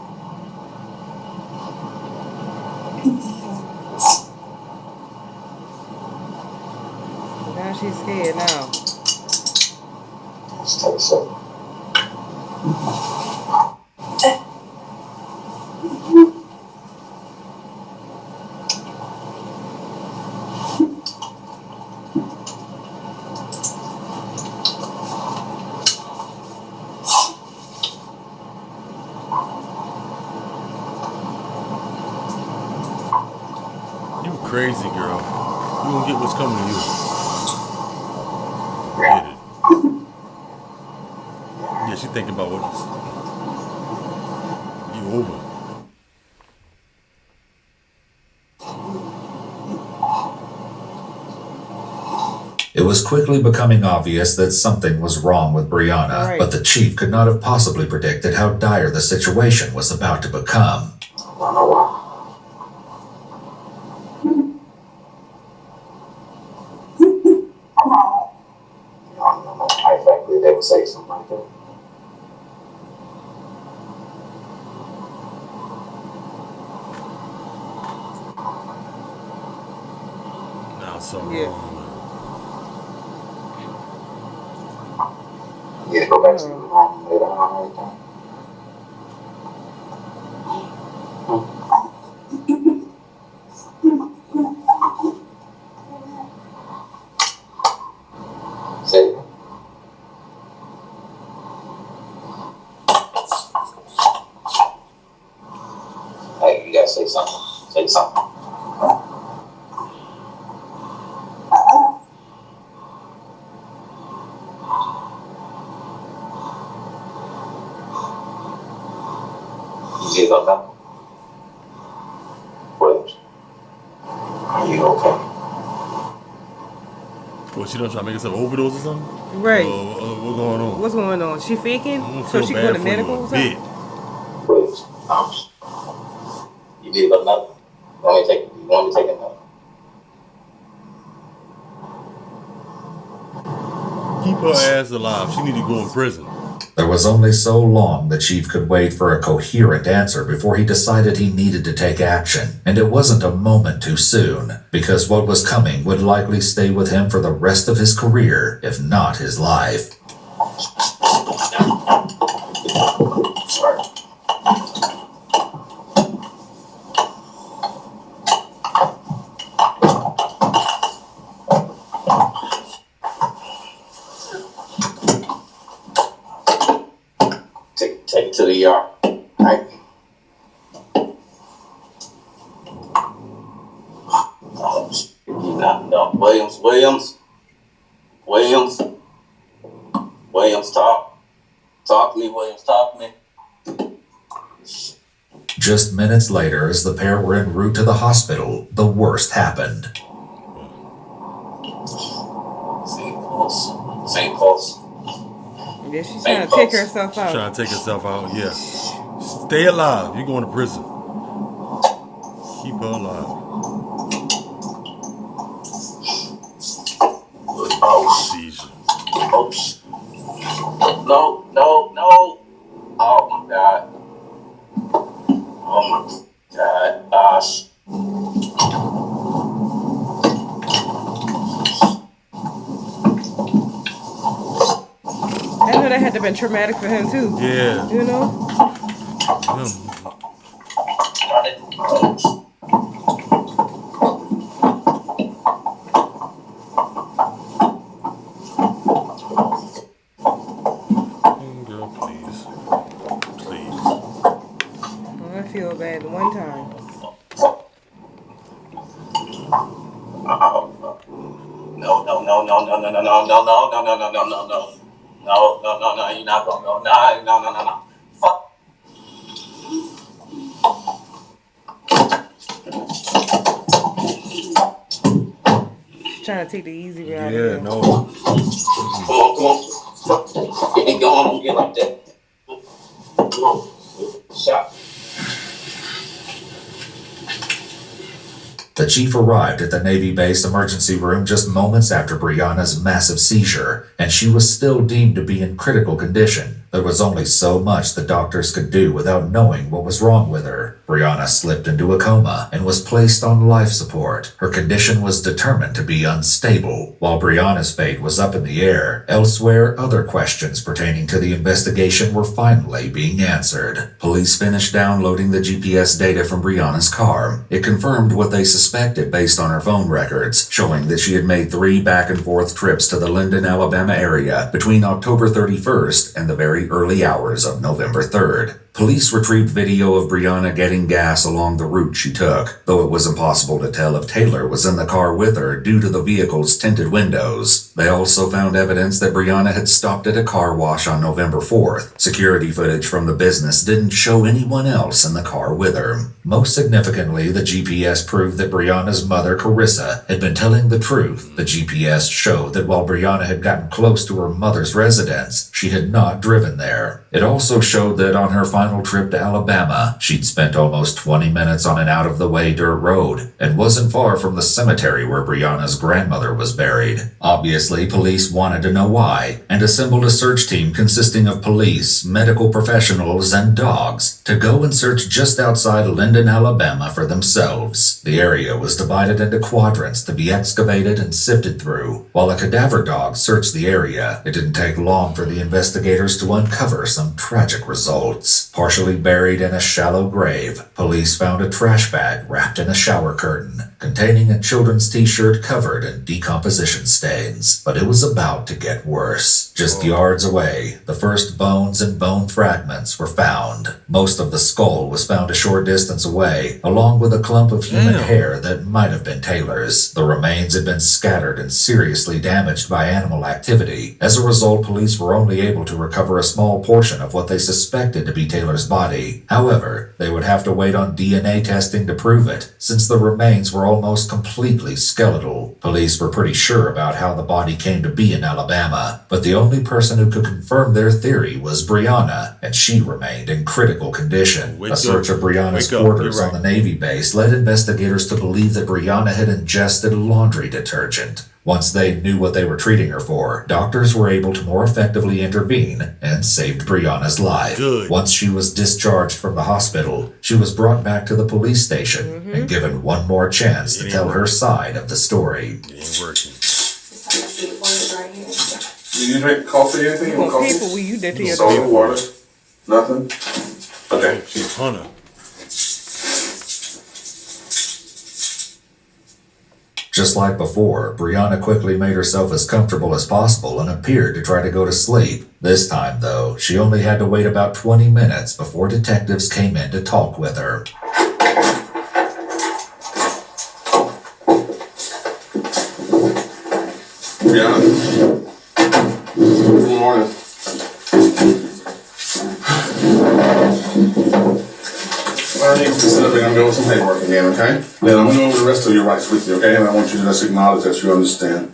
Now she's scared now. Let's take a second. Crazy girl. You gonna get what's coming to you. Get it. Yeah, she thinking about what you over. was quickly becoming obvious that something was wrong with Brianna, but the chief could not have possibly predicted how dire the situation was about to become. I know why. I don't know how exactly they would say something like that. Now something wrong. Yeah, go back to the room later on. Say it. Hey, you gotta say something. Say something. You did on that? What? Are you okay? What, she done try to make herself overdose or something? Right. What's going on? What's going on? She faking? I don't So feel she bad going to for medical you or a something? bit. Wait, you did another? You want me to take another? Keep her ass alive. She need to go in prison. There was only so long the chief could wait for a coherent answer before he decided he needed to take action. And it wasn't a moment too soon, because what was coming would likely stay with him for the rest of his career, if not his life. Sorry. Take it to the ER. Right? No. Williams, talk. Talk to me, Williams, talk to me. Just minutes later, as the pair were en route to the hospital, the worst happened. Same pulse. Yeah, she's trying to take herself out. Trying to take herself out, yeah. Stay alive. You're going to prison. Keep her alive. Oh, seizure. Oh, no. Oh, my God. Oh, my God. Gosh. I know that had to have been traumatic for him, too. Yeah. You know? Girl, please. Oh, I feel bad one time. No, you're not gonna go. No. Fuck. Trying to take the easy way out of Yeah, it. no. Come on. You ain't going on here like that. Come on. Shot. The chief arrived at the Navy-based emergency room just moments after Brianna's massive seizure, and she was still deemed to be in critical condition. There was only so much the doctors could do without knowing what was wrong with her. Brianna slipped into a coma and was placed on life support. Her condition was determined to be unstable. While Brianna's fate was up in the air, elsewhere other questions pertaining to the investigation were finally being answered. Police finished downloading the GPS data from Brianna's car. It confirmed what they suspected based on her phone records, showing that she had made 3 back-and-forth trips to the Linden, Alabama area between October 31st and the very early hours of November 3rd. Police retrieved video of Brianna getting gas along the route she took, though it was impossible to tell if Taylor was in the car with her due to the vehicle's tinted windows. They also found evidence that Brianna had stopped at a car wash on November 4th. Security footage from the business didn't show anyone else in the car with her. Most significantly, the GPS proved that Brianna's mother, Carissa, had been telling the truth. The GPS showed that while Brianna had gotten close to her mother's residence, she had not driven there. It also showed that on her final trip to Alabama, she'd spent almost 20 minutes on an out-of-the-way dirt road and wasn't far from the cemetery where Brianna's grandmother was buried. Obviously, police wanted to know why and assembled a search team consisting of police, medical professionals, and dogs to go and search just outside Linden, Alabama for themselves. The area was divided into quadrants to be excavated and sifted through. While a cadaver dog searched the area, it didn't take long for the investigators to uncover some tragic results. Partially buried in a shallow grave, police found a trash bag wrapped in a shower curtain containing a children's t-shirt covered in decomposition stains. But it was about to get worse. Just yards away, the first bones and bone fragments were found. Most of the skull was found a short distance away, along with a clump of human hair that might have been Taylor's. The remains had been scattered and seriously damaged by animal activity. As a result, police were only able to recover a small portion of what they suspected to be Taylor's body. However, they would have to wait on DNA testing to prove it, since the remains were almost completely skeletal. Police were pretty sure about how the body came to be in Alabama, but the only person who could confirm their theory was Brianna, and she remained in critical condition. A search of Brianna's quarters on the Navy base led investigators to believe that Brianna had ingested laundry detergent. Once they knew what they were treating her for, doctors were able to more effectively intervene and saved Brianna's life. Once she was discharged from the hospital, she was brought back to the police station and given one more chance to tell her side of the story. It ain't working. Do you drink coffee or anything? You want people, will you that to your Soda, water? Nothing? Okay. She's Hunter. Just like before, Brianna quickly made herself as comfortable as possible and appeared to try to go to sleep. This time, though, she only had to wait about 20 minutes before detectives came in to talk with her. Brianna? Good morning. I need to sit up and I'm going some paperwork again, okay? Then I'm going to go over the rest of your rights with you, okay? And I want you to just acknowledge that you understand.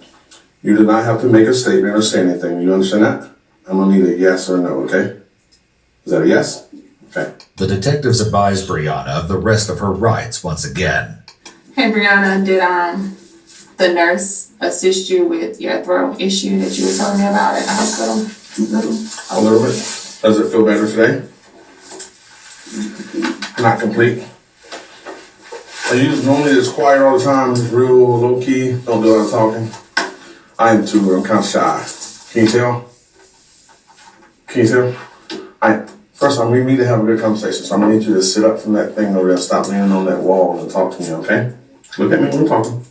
You do not have to make a statement or say anything. You understand that? I'm going to need a yes or a no, okay? Is that a yes? Okay. The detectives advised Brianna of the rest of her rights once again. Hey Brianna, did the nurse assist you with your throat issue that you were telling me about at the hospital? A little bit. Does it feel better today? Not complete. I normally it's quiet all the time, real low key, don't do a lot of talking. I am too, I'm kind of shy. Can you tell? Can you tell? First, we need to have a good conversation, so I'm gonna need you to sit up from that thing over there, stop leaning on that wall and talk to me, okay? Look at me when we're talking.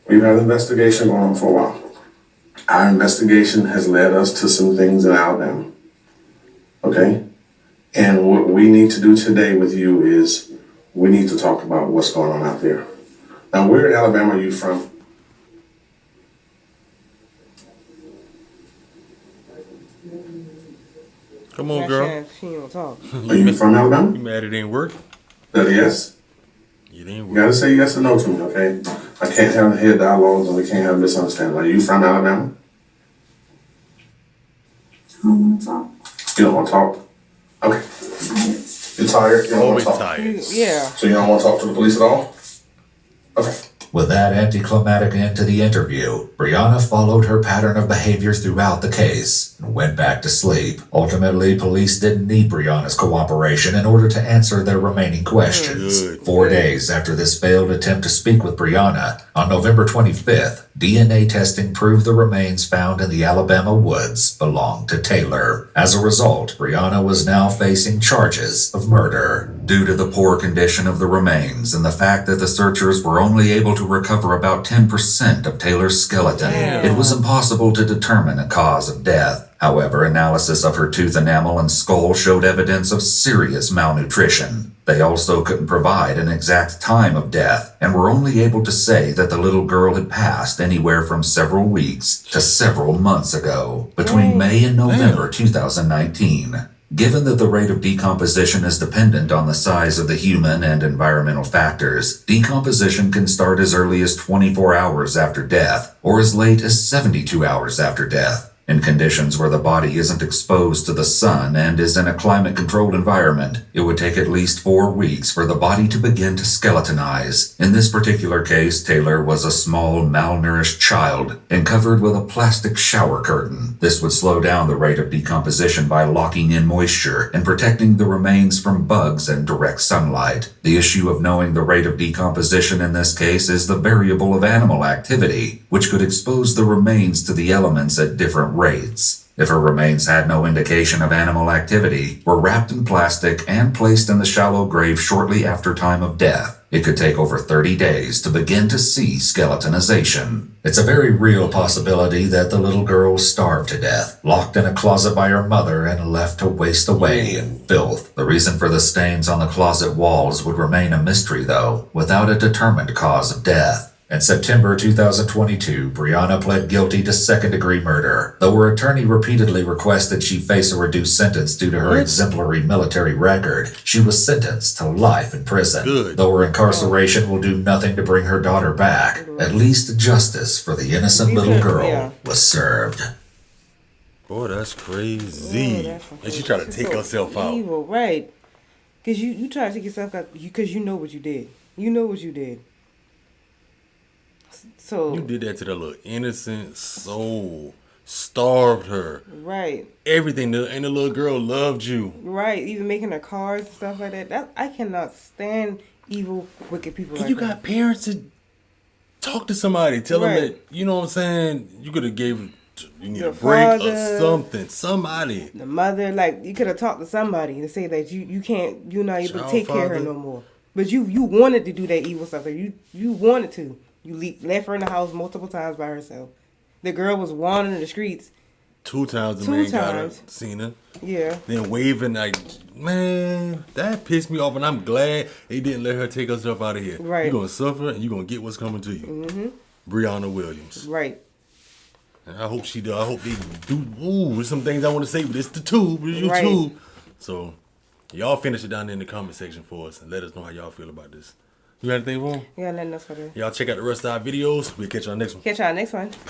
We've had an investigation going on for a while. Our investigation has led us to some things in Alabama, okay? And what we need to do today with you is we need to talk about what's going on out there. Now, where in Alabama are you from? Come on, girl. She don't talk. Are you from Alabama? You mad it ain't work? That a yes? It ain't work. You gotta say yes or no to me, okay? I can't have head dialogues and we can't have misunderstandings. Are you from Alabama? I don't want to talk. You don't want to talk? Okay. You're tired? You don't want to talk? Tired. Yeah. So you don't want to talk to the police at all? Okay. With that anticlimactic end to the interview, Brianna followed her pattern of behavior throughout the case and went back to sleep. Ultimately, police didn't need Brianna's cooperation in order to answer their remaining questions. 4 days after this failed attempt to speak with Brianna, on November 25th, DNA testing proved the remains found in the Alabama woods belonged to Taylor. As a result, Brianna was now facing charges of murder. Due to the poor condition of the remains and the fact that the searchers were only able to recover about 10% of Taylor's skeleton, it was impossible to determine a cause of death. However, analysis of her tooth enamel and skull showed evidence of serious malnutrition. They also couldn't provide an exact time of death and were only able to say that the little girl had passed anywhere from several weeks to several months ago, between May and November 2019. Given that the rate of decomposition is dependent on the size of the human and environmental factors, decomposition can start as early as 24 hours after death or as late as 72 hours after death. In conditions where the body isn't exposed to the sun and is in a climate-controlled environment, it would take at least 4 weeks for the body to begin to skeletonize. In this particular case, Taylor was a small, malnourished child and covered with a plastic shower curtain. This would slow down the rate of decomposition by locking in moisture and protecting the remains from bugs and direct sunlight. The issue of knowing the rate of decomposition in this case is the variable of animal activity, which could expose the remains to the elements at different rates. If her remains had no indication of animal activity, were wrapped in plastic and placed in the shallow grave shortly after time of death, it could take over 30 days to begin to see skeletonization. It's a very real possibility that the little girl starved to death, locked in a closet by her mother and left to waste away in filth. The reason for the stains on the closet walls would remain a mystery though, without a determined cause of death. In September 2022, Brianna pled guilty to second-degree murder, though her attorney repeatedly requested she face a reduced sentence due to her exemplary military record. She was sentenced to life in prison. Though her incarceration will do nothing to bring her daughter back, at least justice for the innocent little girl was served. Boy, that's crazy. And she tried to take herself out. Evil, right? Because you try to take yourself out because you know what you did. You know what you did. So you did that to the little innocent soul. Starved her. Right. Everything. And the little girl loved you. Right. Even making her cars and stuff like that. I cannot stand evil, wicked people like you that. got parents to talk to somebody. Tell them that, you know what I'm saying? You could have gave you need a break or something. Somebody. The mother, like, you could have talked to somebody to say that you're not able to take care of her no more. But you wanted to do that evil stuff. You wanted to. You left her in the house multiple times by herself. The girl was wandering the streets. 2 times the man got her, seen her. Yeah. Then waving like, man, that pissed me off. And I'm glad they didn't let her take herself out of here. Right. You're going to suffer and you're going to get what's coming to you. Mm-hmm. Brianna Williams. Right. And I hope she does. I hope they do. Ooh, there's some things I want to say, but it's the tube. It's your tube. So, y'all finish it down there in the comment section for us and let us know how y'all feel about this. You got anything wrong? Yeah, nothing else for that. Y'all check out the rest of our videos. We'll catch y'all next one. Catch y'all next one.